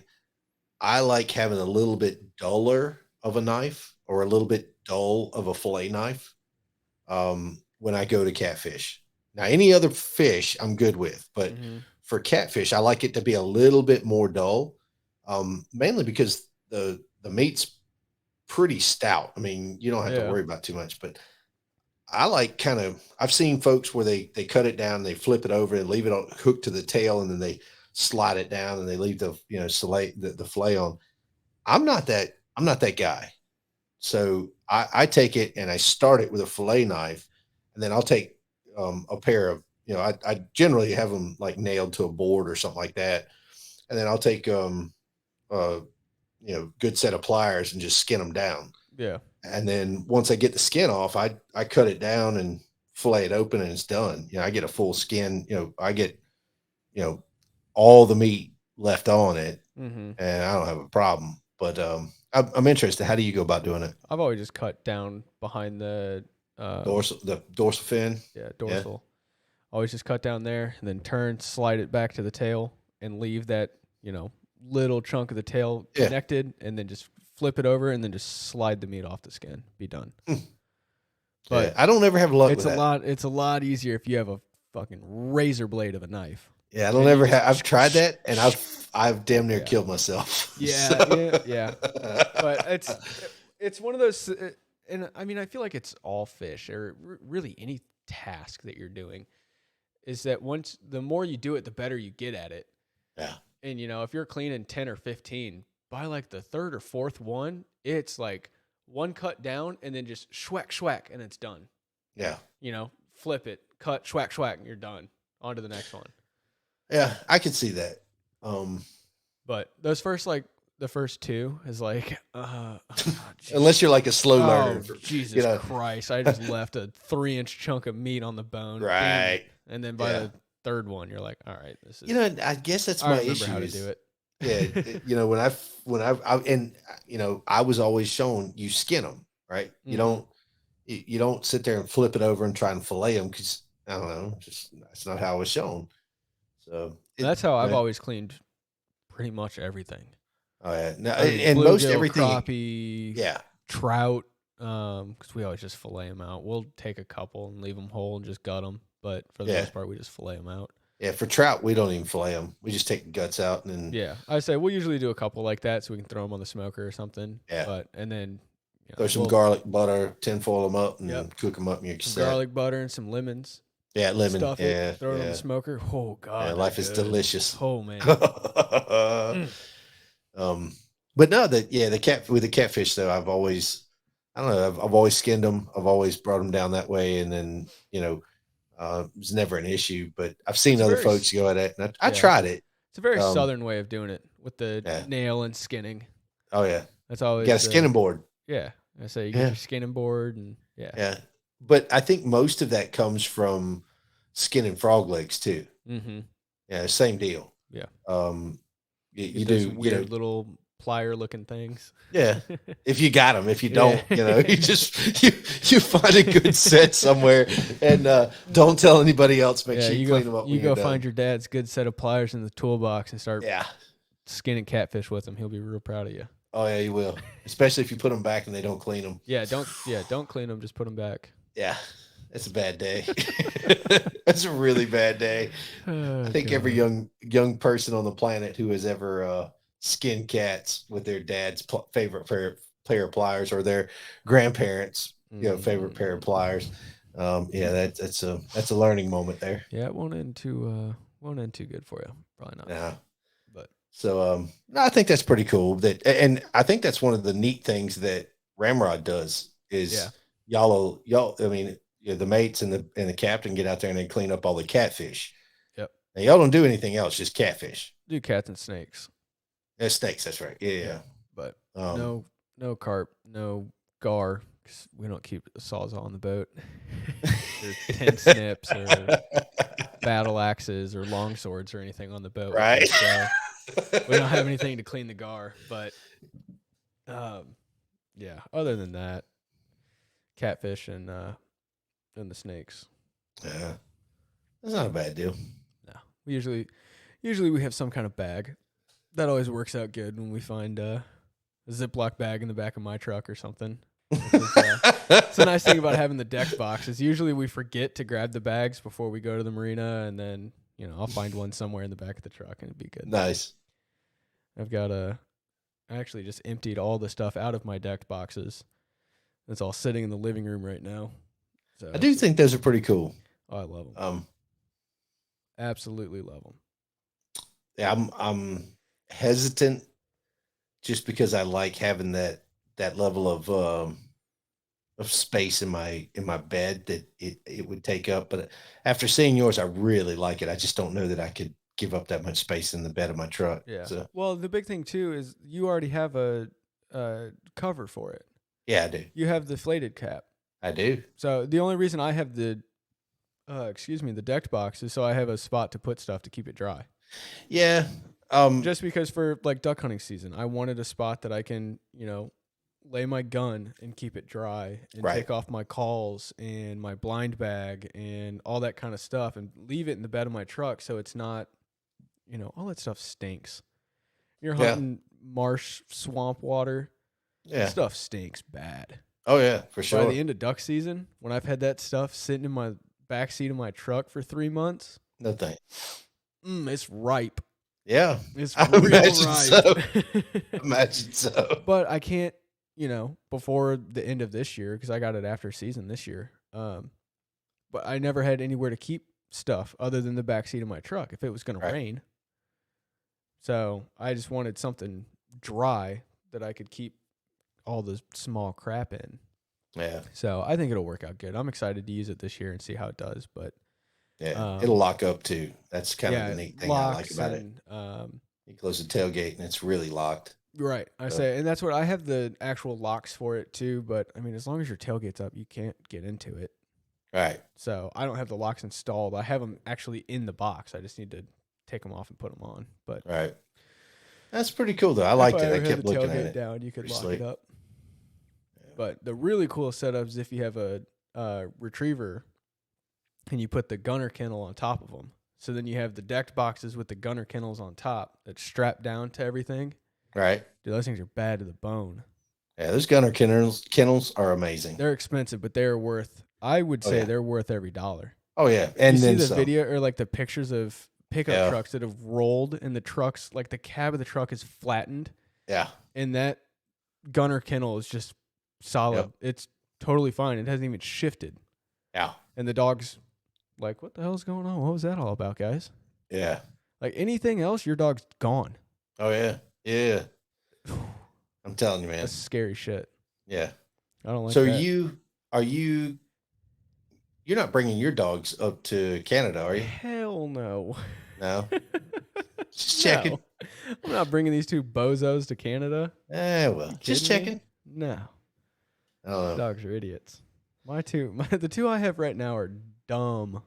I like having a little bit duller of a knife or a little bit dull of a fillet knife when I go to catfish. Now, any other fish I'm good with, but for catfish, I like it to be a little bit more dull, mainly because the meat's pretty stout. I mean, you don't have to worry about too much, but I like I've seen folks where they cut it down, they flip it over and leave it hooked to the tail, and then they slide it down and they leave the the fillet on. I'm not that guy. So I take it and I start it with a fillet knife, and then I'll take a pair of, I generally have them like nailed to a board or something like that. And then I'll take good set of pliers and just skin them down. Yeah. And then once I get the skin off, I cut it down and fillet it open, and it's done. I get a full skin, I get, all the meat left on it, and I don't have a problem. But I'm interested. How do you go about doing it? I've always just cut down behind the dorsal fin. Yeah, dorsal. Yeah. Always just cut down there and then turn, slide it back to the tail, and leave that, little chunk of the tail connected, and then just flip it over and then just slide the meat off the skin. Be done. But I don't ever have luck with that. It's a lot easier if you have a fucking razor blade of a knife. Yeah, I don't ever have. I've tried that, and I've damn near killed myself. Yeah, yeah. But it's one of those, and I mean, I feel like it's all fish, or really any task that you're doing, is that the more you do it, the better you get at it. Yeah. And if you're cleaning 10 or 15, by like the third or fourth one, it's like one cut down and then just schwack, schwack, and it's done. Yeah. Flip it, cut, schwack, schwack, and you're done. On to the next one. Yeah, I could see that. But the first two is like, unless you're like a slow learner. Jesus Christ. I just left a 3-inch chunk of meat on the bone. Right. And then by the third one, you're like, all right, this is. I guess that's my issue. How to do it. Yeah. I was always shown you skin them, right? You don't sit there and flip it over and try and fillet them, because I don't know, that's not how I was shown. So that's how I've always cleaned pretty much everything. Oh yeah, and most everything, crappie, trout, because we always just fillet them out. We'll take a couple and leave them whole and just gut them, but for the most part, we just fillet them out. Yeah, for trout, we don't even fillet them. We just take the guts out and then. Yeah, I say we'll usually do a couple like that so we can throw them on the smoker or something. Yeah, and then throw some garlic butter, tinfoil them up, and cook them up in your cassette. Garlic butter and some lemons. Yeah, lemon. Stuff it, throw it on the smoker. Oh God, life is delicious. Oh man. But no, with the catfish though, I've always skinned them. I've always brought them down that way, and then it was never an issue. But I've seen other folks go at it, and I tried it. It's a very southern way of doing it with the nail and skinning. Oh yeah, that's always you got a skinning board. Yeah, I say you get your skinning board, and yeah. But I think most of that comes from skinning frog legs too. Mm-hmm. Yeah, same deal. Yeah. You do weird little plier looking things. Yeah. If you got them, if you don't, you just you find a good set somewhere, and don't tell anybody else. Make sure you clean them up. You go find your dad's good set of pliers in the toolbox and start skinning catfish with them. He'll be real proud of you. Oh yeah, you will. Especially if you put them back and they don't clean them. Yeah, don't clean them. Just put them back. Yeah, it's a bad day. That's a really bad day. I think every young person on the planet who has ever skinned cats with their dad's favorite pair of pliers, or their grandparents, favorite pair of pliers. Yeah, that's a learning moment there. Yeah, it won't end too good for you. Probably not. Yeah. But So no, I think that's pretty cool. And I think that's one of the neat things that Ramrod does is y'all. I mean, the mates and the captain get out there and they clean up all the catfish. Yep. Now y'all don't do anything else, just catfish. Do cats and snakes. Yeah, snakes. That's right. Yeah. But no carp, no gar. 'Cause we don't keep a sawzall on the boat. Or 10 snips or battle axes or long swords or anything on the boat. Right. So we don't have anything to clean the gar. But yeah, other than that, catfish and the snakes. Yeah. That's not a bad deal. No. Usually we have some kind of bag. That always works out good when we find a Ziploc bag in the back of my truck or something. It's a nice thing about having the deck box is usually we forget to grab the bags before we go to the marina, and then I'll find one somewhere in the back of the truck and it'd be good. Nice. I actually just emptied all the stuff out of my deck boxes. It's all sitting in the living room right now. So I do think those are pretty cool. I love them. Absolutely love them. Yeah, I'm hesitant just because I like having that level of space in my bed that it would take up. But after seeing yours, I really like it. I just don't know that I could give up that much space in the bed of my truck. Yeah. So. Well, the big thing too is you already have a cover for it. Yeah, I do. You have the deflated cap. I do. So the only reason I have the decked box is so I have a spot to put stuff to keep it dry. Yeah. Just because for like duck hunting season, I wanted a spot that I can, lay my gun and keep it dry and take off my calls and my blind bag and all that kind of stuff and leave it in the bed of my truck so it's not, all that stuff stinks. You're hunting marsh, swamp water. Yeah. That stuff stinks bad. Oh, yeah, for sure. By the end of duck season, when I've had that stuff sitting in my back seat of my truck for 3 months. No thanks. It's ripe. Yeah. It's I real imagine ripe. so. Imagine so. But I can't, before the end of this year, because I got it after season this year. But I never had anywhere to keep stuff other than the back seat of my truck if it was going to rain. So I just wanted something dry that I could keep all the small crap in. Yeah. So I think it'll work out good. I'm excited to use it this year and see how it does. But yeah, it'll lock up too. That's kind of the neat thing I like about it. You close the tailgate and it's really locked. Right. And that's what I have the actual locks for it too. But I mean, as long as your tailgate's up, you can't get into it. Right. So I don't have the locks installed. I have them actually in the box. I just need to take them off and put them on. But right. That's pretty cool though. I liked it. I kept looking at it. Down, you could lock it up. Yeah. But the really cool setup is if you have a retriever and you put the gunner kennel on top of them. So then you have the decked boxes with the gunner kennels on top that's strapped down to everything. Right. Dude, those things are bad to the bone. Yeah, those gunner kennels are amazing. They're expensive, but they're worth, I would say they're worth every dollar. Oh, yeah. And you then see the some. video or like the pictures of pickup trucks that have rolled and the trucks, like the cab of the truck is flattened. Yeah. And that gunner kennel is just solid. Yep. It's totally fine. It hasn't even shifted. Yeah. And the dog's like, what the hell's going on? What was that all about, guys? Yeah. Like anything else, your dog's gone. Oh, yeah. Yeah. I'm telling you, man. That's scary shit. Yeah. I don't like so that. You're not bringing your dogs up to Canada, are you? Hell no. No? Just checking. No. I'm not bringing these two bozos to Canada. Well, just checking. No. I don't know. Dogs are idiots. The two I have right now are dumb.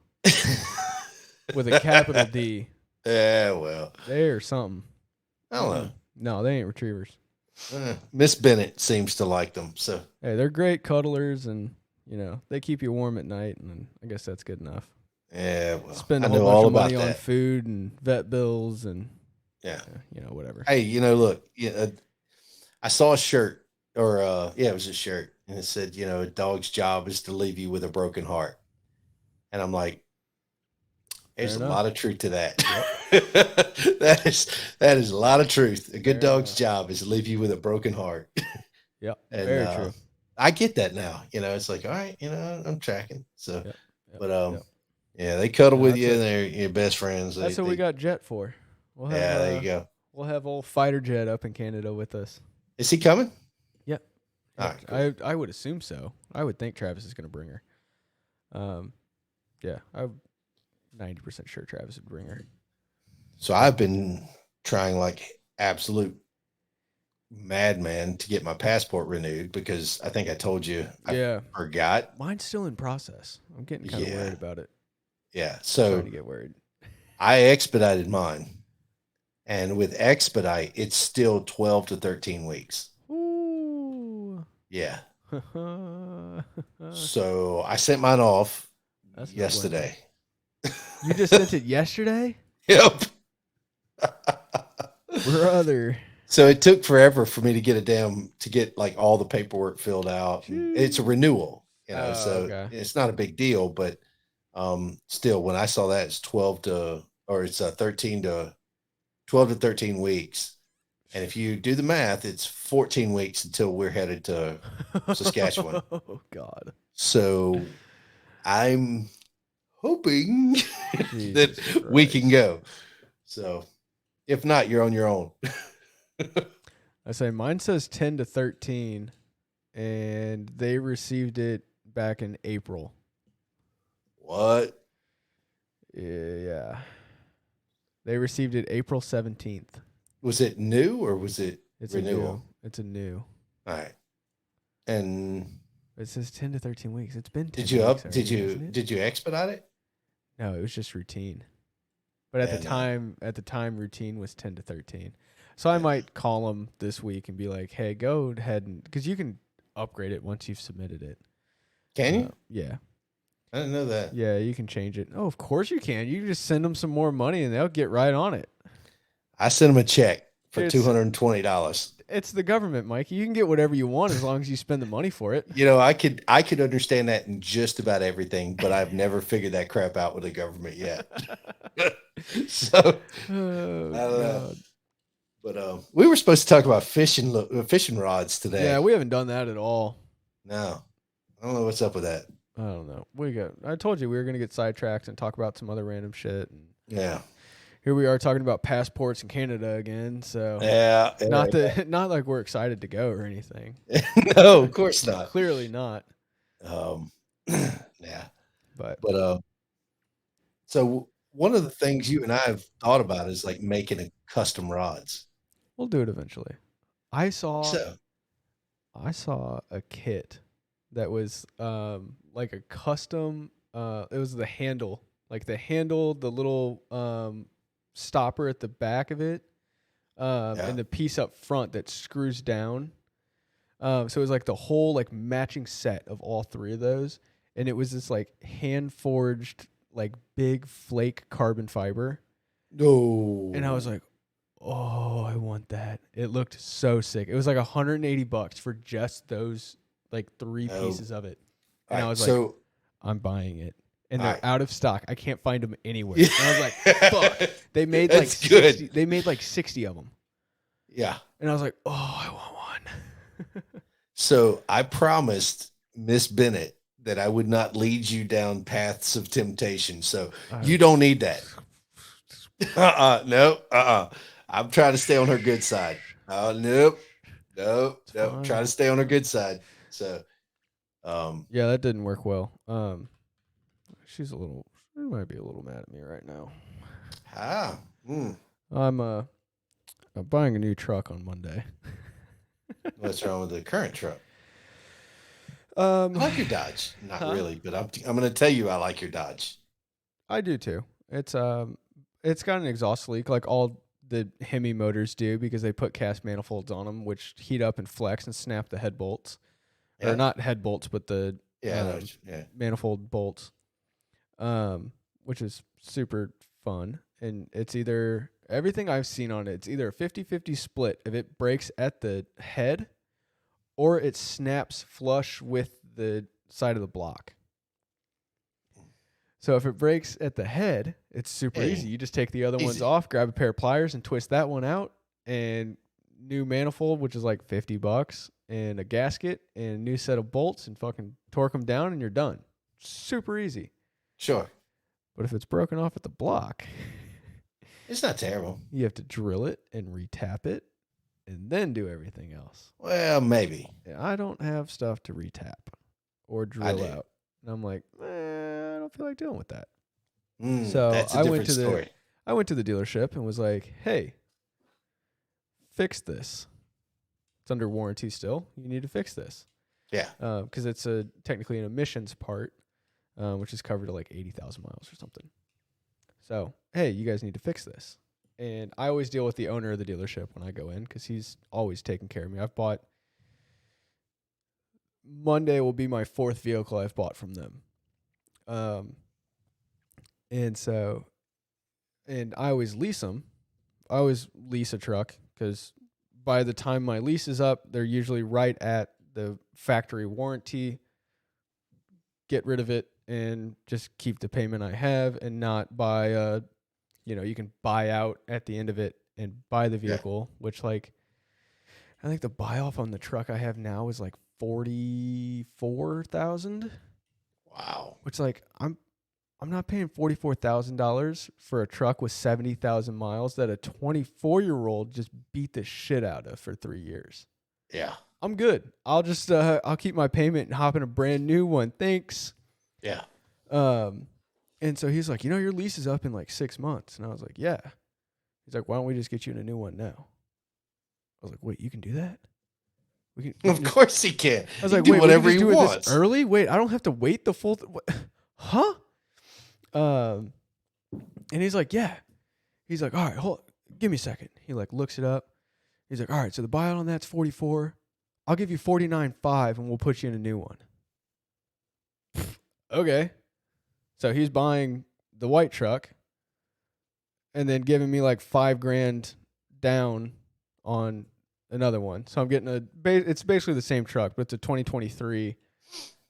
With a capital D. Yeah, well. They're something. I don't know. No, they ain't retrievers. Miss Bennett seems to like them, so. Hey, they're great cuddlers, and they keep you warm at night, and I guess that's good enough. Yeah, well, spend a I know whole all bunch of about money that. on food and vet bills, and whatever. Hey, look, I saw a shirt, or it was a shirt, and it said, a dog's job is to leave you with a broken heart, and I'm like, there's a lot of truth to that. Yep. that is a lot of truth. A good dog's job is to leave you with a broken heart. Yeah, and, very true. I get that now. It's like, all right, I'm tracking. So, Yep, yep, but yep. yeah, they cuddle with that's you. it. And they're your best friends. That's what we got Jet for. We'll have, yeah, there you go. We'll have old Fighter Jet up in Canada with us. Is he coming? Yep. All right, cool. I would assume so. I would think Travis is going to bring her. Yeah, I'm 90% sure Travis would bring her. So I've been trying like absolute madman to get my passport renewed because I think I told you I forgot. Mine's still in process. I'm getting kind of worried about it. Yeah, so starting to get worried. I expedited mine. And with expedite, it's still 12 to 13 weeks. Ooh. Yeah. So I sent mine off yesterday. You just sent it yesterday? Yep. Brother. So it took forever for me to get like all the paperwork filled out. It's a renewal, It's not a big deal, but still when I saw that it's 12 to 13 weeks. And if you do the math, it's 14 weeks until we're headed to Saskatchewan. Oh, God. So I'm hoping that we can go. So if not, you're on your own. I say mine says 10 to 13, and they received it back in April. What? Yeah. They received it April 17th. Was it new or was it renewal? It's a new. All right. And it says 10 to 13 weeks. It's been 10 Did you weeks did you expedite it? No, it was just routine. But at the time routine was 10 to 13. So I might call them this week and be like, "Hey, go ahead and cuz you can upgrade it once you've submitted it." Can you? Yeah. I didn't know that. Yeah, you can change it. Oh, of course you can. You just send them some more money and they'll get right on it. I sent them a check for $220. It's the government, Mikey. You can get whatever you want as long as you spend the money for it. I could understand that in just about everything, but I've never figured that crap out with the government yet. So, I don't know. But we were supposed to talk about fishing rods today. Yeah, we haven't done that at all. No. I don't know what's up with that. I don't know. I told you we were going to get sidetracked and talk about some other random shit. And yeah. Here we are talking about passports in Canada again. So yeah. Not like we're excited to go or anything. No, of course not. Clearly not. Yeah. But so one of the things you and I have thought about is like making a custom rods. We'll do it eventually. I saw a kit that was like a custom it was the handle, the little stopper at the back of it, and the piece up front that screws down. So it was like the whole like matching set of all three of those, and it was this like hand forged like big flake carbon fiber. No. And I was like, oh, I want that. It looked so sick. It was like $180 for just those like three pieces of it. And I was like, I'm buying it. And they're out of stock. I can't find them anywhere. And I was like, fuck. They made like 60, they made like 60 of them. Yeah. And I was like, oh, I want one. So I promised Miss Bennett that I would not lead you down paths of temptation. So you don't need that. No. I'm trying to stay on her good side. Nope. Try to stay on her good side. So, yeah, that didn't work well. She might be a little mad at me right now. I'm buying a new truck on Monday. What's wrong with the current truck? I like your Dodge. Not really, but I'm going to tell you I like your Dodge. I do too. It's got an exhaust leak like all the Hemi motors do because they put cast manifolds on them, which heat up and flex and snap the head bolts. Yeah. Or not head bolts, but the manifold bolts, which is super fun. And it's either, everything I've seen on it, it's either a 50-50 split if it breaks at the head or it snaps flush with the side of the block. So if it breaks at the head, it's super easy. You just take the other ones off, grab a pair of pliers and twist that one out, and new manifold, which is like $50, and a gasket and a new set of bolts and fucking torque them down and you're done. Super easy. Sure. But if it's broken off at the block, it's not terrible. You have to drill it and retap it and then do everything else. Well, maybe. I don't have stuff to retap or drill out. And I'm like, I don't feel like dealing with that. So that's a different story. I went to the dealership and was like, hey, fix this. It's under warranty still. You need to fix this. Yeah. Because it's technically an emissions part, which is covered at like 80,000 miles or something. So, hey, you guys need to fix this. And I always deal with the owner of the dealership when I go in because he's always taking care of me. Monday will be my 4th vehicle I've bought from them. And I always lease them. I always lease a truck because by the time my lease is up, they're usually right at the factory warranty. Get rid of it and just keep the payment I have and not buy you can buy out at the end of it and buy the vehicle, which like I think the buy off on the truck I have now is like $44,000. Wow. Which like I'm not paying $44,000 for a truck with 70,000 miles that a 24-year-old just beat the shit out of for 3 years. Yeah. I'm good. I'll just I'll keep my payment and hop in a brand new one. Thanks. Yeah. And so he's like, your lease is up in like 6 months. And I was like, yeah. He's like, why don't we just get you in a new one now? I was like, wait, you can do that? We can of course he can. I was like, do wait, whatever we can just he do wants. It this early? Wait, I don't have to wait the full huh? And he's like, yeah. He's like, all right, give me a second. He like looks it up. He's like, all right, so the buyout on that's 44. I'll give you 49.5 and we'll put you in a new one. Okay. So he's buying the white truck and then giving me like $5,000 down on another one. So I'm getting it's basically the same truck, but it's a 2023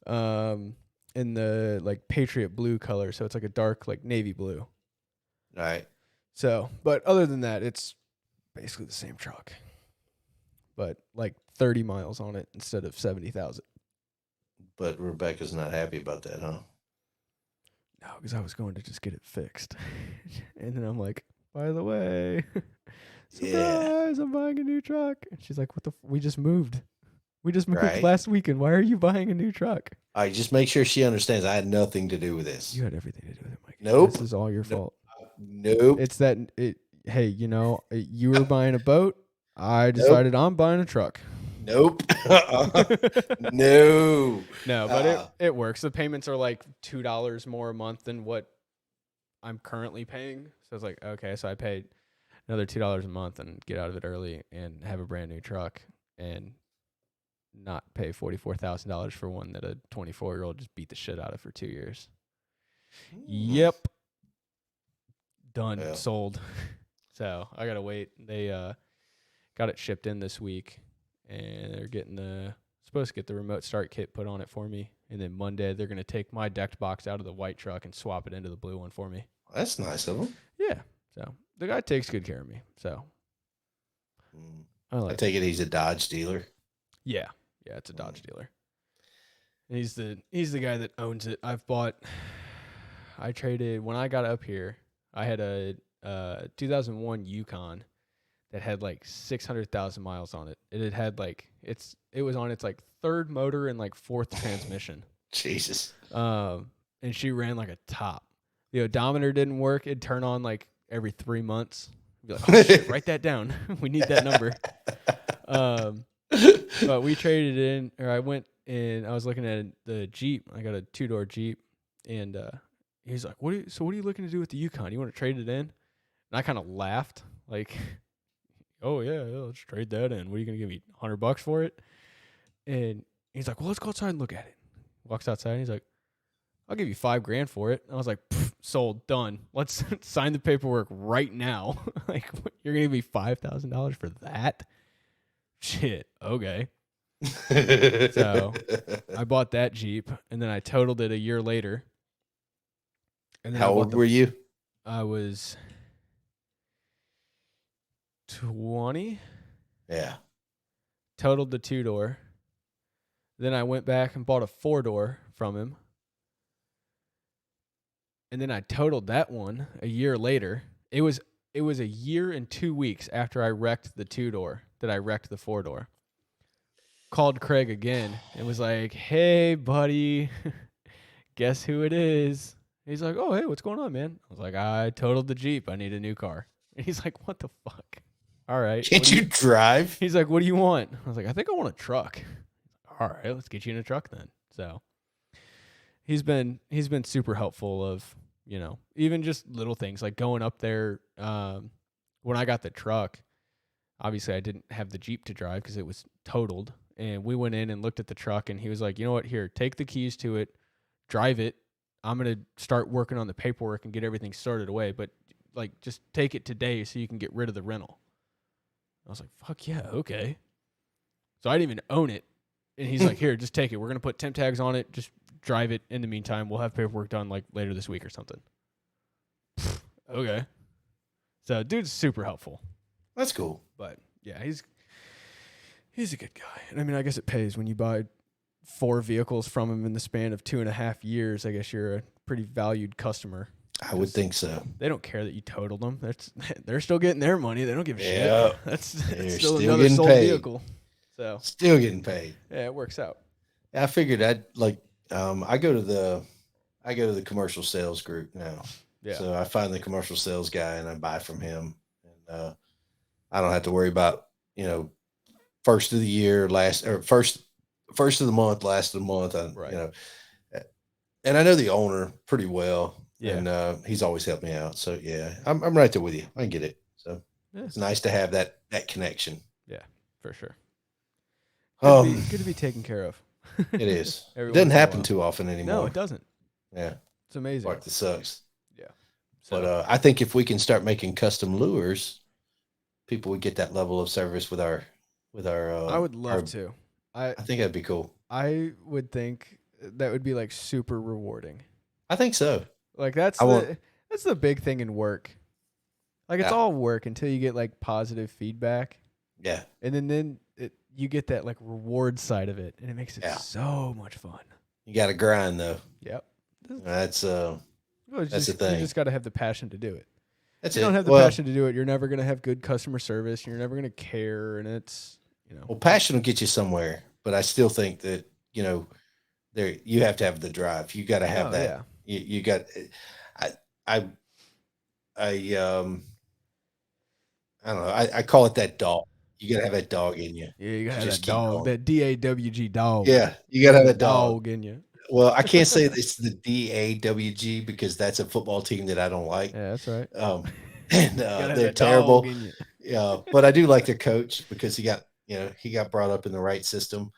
in the like Patriot blue color. So it's like a dark like navy blue. All right. So, but other than that, it's basically the same truck, but like 30 miles on it instead of 70,000. But Rebecca's not happy about that, huh? No, because I was going to just get it fixed. And then I'm like, by the way, surprise, I'm buying a new truck. And she's like, we just moved. We just moved last weekend. Why are you buying a new truck? All right, just make sure she understands I had nothing to do with this. You had everything to do with it, Mike. Nope. This is all your fault. Nope. It's that, hey, you were buying a boat. I decided I'm buying a truck. Nope. No. No, but it works. The payments are like $2 more a month than what I'm currently paying. So it's like, okay, so I paid another $2 a month and get out of it early and have a brand new truck and not pay $44,000 for one that a 24-year-old just beat the shit out of for 2 years. Yep. Done. Yeah. Sold. So I got to wait. They got it shipped in this week. And they're supposed to get the remote start kit put on it for me. And then Monday, they're going to take my decked box out of the white truck and swap it into the blue one for me. That's nice of them. Yeah. So the guy takes good care of me. So I take it he's a Dodge dealer. Yeah. Yeah, it's a Dodge dealer. And he's the guy that owns it. I traded, when I got up here, I had a 2001 Yukon that had like 600,000 miles on it. It had like it was on its like 3rd motor and like 4th transmission. Jesus. And she ran like a top. The odometer didn't work. It'd turn on like every 3 months. Be like, oh shit, write that down. We need that number. But we traded in, or I went and I was looking at the Jeep. I got a 2-door Jeep, and he's like, "What are you looking to do with the Yukon? You want to trade it in?" And I kind of laughed, like, "Oh yeah, let's trade that in. What are you gonna give me, $100 for it?" And he's like, "Well, let's go outside and look at it." Walks outside and he's like, "I'll give you $5,000 for it." And I was like, "Sold, done. Let's sign the paperwork right now." Like, you're gonna give me $5,000 for that? Shit. Okay. So I bought that Jeep and then I totaled it a year later. And then how old were you? I was 20. Yeah. Totaled the 2-door. Then I went back and bought a 4-door from him. And then I totaled that one a year later. It was a year and 2 weeks after I wrecked the 2-door that I wrecked the 4-door. Called Craig again and was like, "Hey, buddy, guess who it is?" He's like, "Oh, hey, what's going on, man?" I was like, "I totaled the Jeep. I need a new car." And he's like, "What the fuck? All right. Can't you drive? He's like, "What do you want?" I was like, "I think I want a truck." All right, let's get you in a truck then. So he's been super helpful of, even just little things like going up there. When I got the truck, obviously I didn't have the Jeep to drive because it was totaled. And we went in and looked at the truck, and he was like, "You know what? Here, take the keys to it, drive it. I'm going to start working on the paperwork and get everything started away. But like, just take it today so you can get rid of the rental." I was like, "Fuck yeah, okay." So I didn't even own it. And he's like, "Here, just take it. We're going to put temp tags on it. Just drive it. In the meantime, we'll have paperwork done like later this week or something." Okay. So dude's super helpful. That's cool. But yeah, he's a good guy. And I mean, I guess it pays when you buy 4 vehicles from him in the span of 2.5 years. I guess you're a pretty valued customer. I would think so. They don't care that you totaled them. They're still getting their money. They don't give a shit. That's still another sold paid. vehicle. So still getting paid. Yeah, it works out. I figured I'd like. I go to the commercial sales group now. Yeah. So I find the commercial sales guy and I buy from him, and I don't have to worry about first of the year, first of the month, last of the month. Right. And I know the owner pretty well. Yeah. And he's always helped me out. So yeah, I'm right there with you. I get it. So it's nice to have that connection. Yeah, for sure. Good to be taken care of. It is. It doesn't happen too often anymore. No, it doesn't. Yeah. It's amazing. Part that sucks. Yeah. So. But I think if we can start making custom lures, people would get that level of service with our I would love to. I think that'd be cool. I would think that would be like super rewarding. I think so. Like that's the big thing in work. Like it's all work until you get like positive feedback. Yeah. And then you get that like reward side of it, and it makes it so much fun. You got to grind though. Yep. That's the thing. You just got to have the passion to do it. That's if you don't have the passion to do it, you're never going to have good customer service. You're never going to care, and it's Well, passion will get you somewhere, but I still think that there you have to have the drive. You got to have that. Yeah. You got. I don't know. I call it that dog. You got to have that dog in you. Yeah, you got to have that dog, that DAWG dog. Yeah, you got to have that dog in you. Well, I can't say it's the DAWG because that's a football team that I don't like. Yeah, that's right. And they're terrible. Yeah, but I do like their coach because he got brought up in the right system.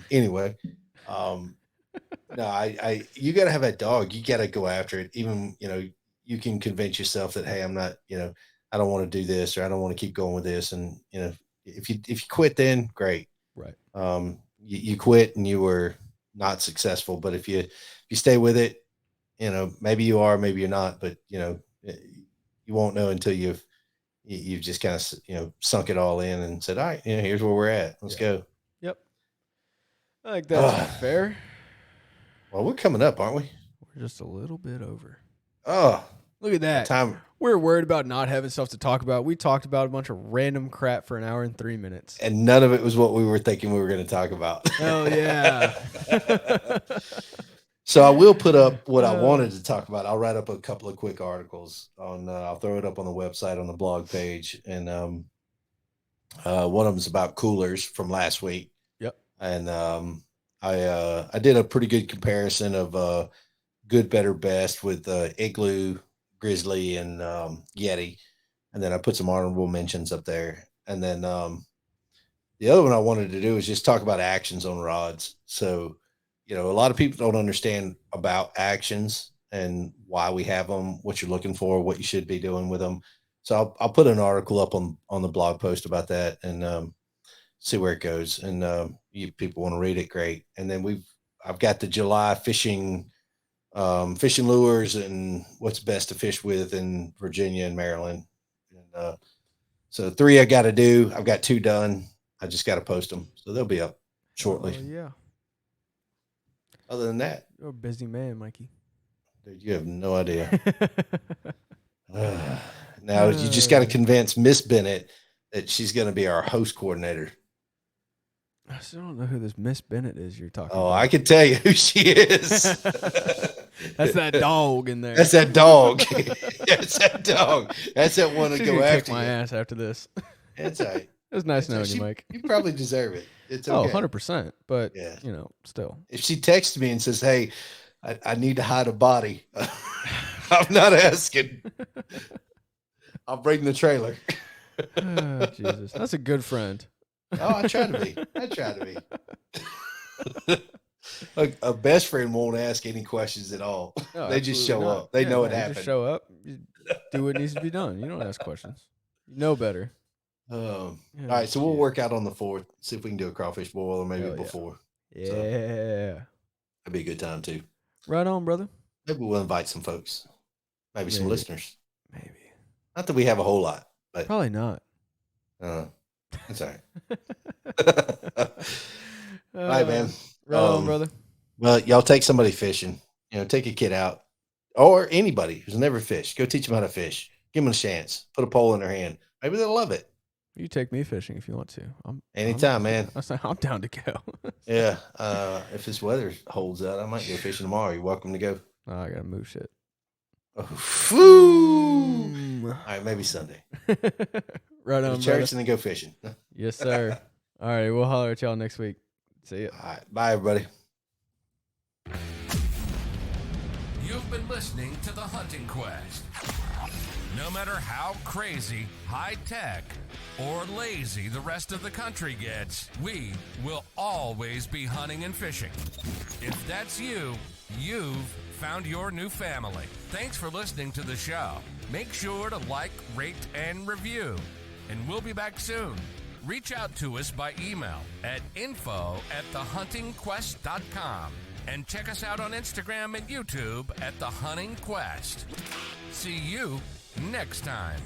Anyway, no, you got to have that dog. You got to go after it. Even you can convince yourself that, hey, I'm not, I don't want to do this, or I don't want to keep going with this. And if you quit, then great. Right. You quit and you were not successful, but if you stay with it, maybe you are, maybe you're not, but you won't know until you've just kind of sunk it all in and said, all right, here's where we're at. Let's go. Yep. I think that's fair. Well, we're coming up, aren't we? We're just a little bit over. Oh, look at that. Time. We're worried about not having stuff to talk about. We talked about a bunch of random crap for an hour and 3 minutes. And none of it was what we were thinking we were going to talk about. Oh, yeah. So I will put up what I wanted to talk about. I'll write up a couple of quick articles I'll throw it up on the website on the blog page. And one of them is about coolers from last week. Yep. And I did a pretty good comparison of good, better, best with Igloo, Grizzly, and Yeti. And then I put some honorable mentions up there. And then the other one I wanted to do is just talk about actions on rods. So, a lot of people don't understand about actions and why we have them, what you're looking for, what you should be doing with them. So I'll put an article up on the blog post about that and see where it goes. And you people want to read it, great. And then I've got the July fishing lures and what's best to fish with in Virginia and Maryland. And so 3 I got to do. I've got 2 done. I just got to post them, so they'll be up shortly. Yeah. Other than that, You're a busy man, Mikey. dude, you have no idea. Now you just got to convince Miss Bennett that she's going to be our host coordinator. I still don't know who this Miss Bennett is you're talking about. Oh, I can tell you who she is. That's that dog in there. That's that dog. That's that dog. That's that one to She's go gonna after kick my ass after this. That's all right. It was nice knowing you, Mike. You probably deserve it. It's okay. 100%. But, yeah. Still. If she texts me and says, hey, I need to hide a body, I'm not asking. I'll bring the trailer. Oh, Jesus. That's a good friend. Oh, I try to be. A best friend won't ask any questions at all. No, they just show up. They know it happened. Just show up. You do what needs to be done. You don't ask questions. You know better. All right, so we'll work out on the 4th. See if we can do a crawfish boil or maybe before. Yeah. So, that'd be a good time too. Right on, brother. Maybe we'll invite some folks. Maybe some listeners. Maybe. Not that we have a whole lot, but probably not. That's all right. All right, man. Right on, brother. Well, y'all take somebody fishing. Take a kid out. Or anybody who's never fished. Go teach them how to fish. Give them a chance. Put a pole in their hand. Maybe they'll love it. You take me fishing if you want to. Anytime, man. I'm down to go. Yeah. If this weather holds out, I might go fishing tomorrow. You're welcome to go. Oh, I gotta move shit. All right, maybe Sunday. Right go on, to church brother. and then go fishing. Yes, sir. All right, we'll holler at y'all next week. See ya. All right, bye, everybody. You've been listening to The Hunting Quest. No matter how crazy, high-tech, or lazy the rest of the country gets, we will always be hunting and fishing. If that's you, you've found your new family. Thanks for listening to the show. Make sure to like, rate, and review. And we'll be back soon. Reach out to us by email at info@thehuntingquest.com. And check us out on Instagram and YouTube at The Hunting Quest. See you next time.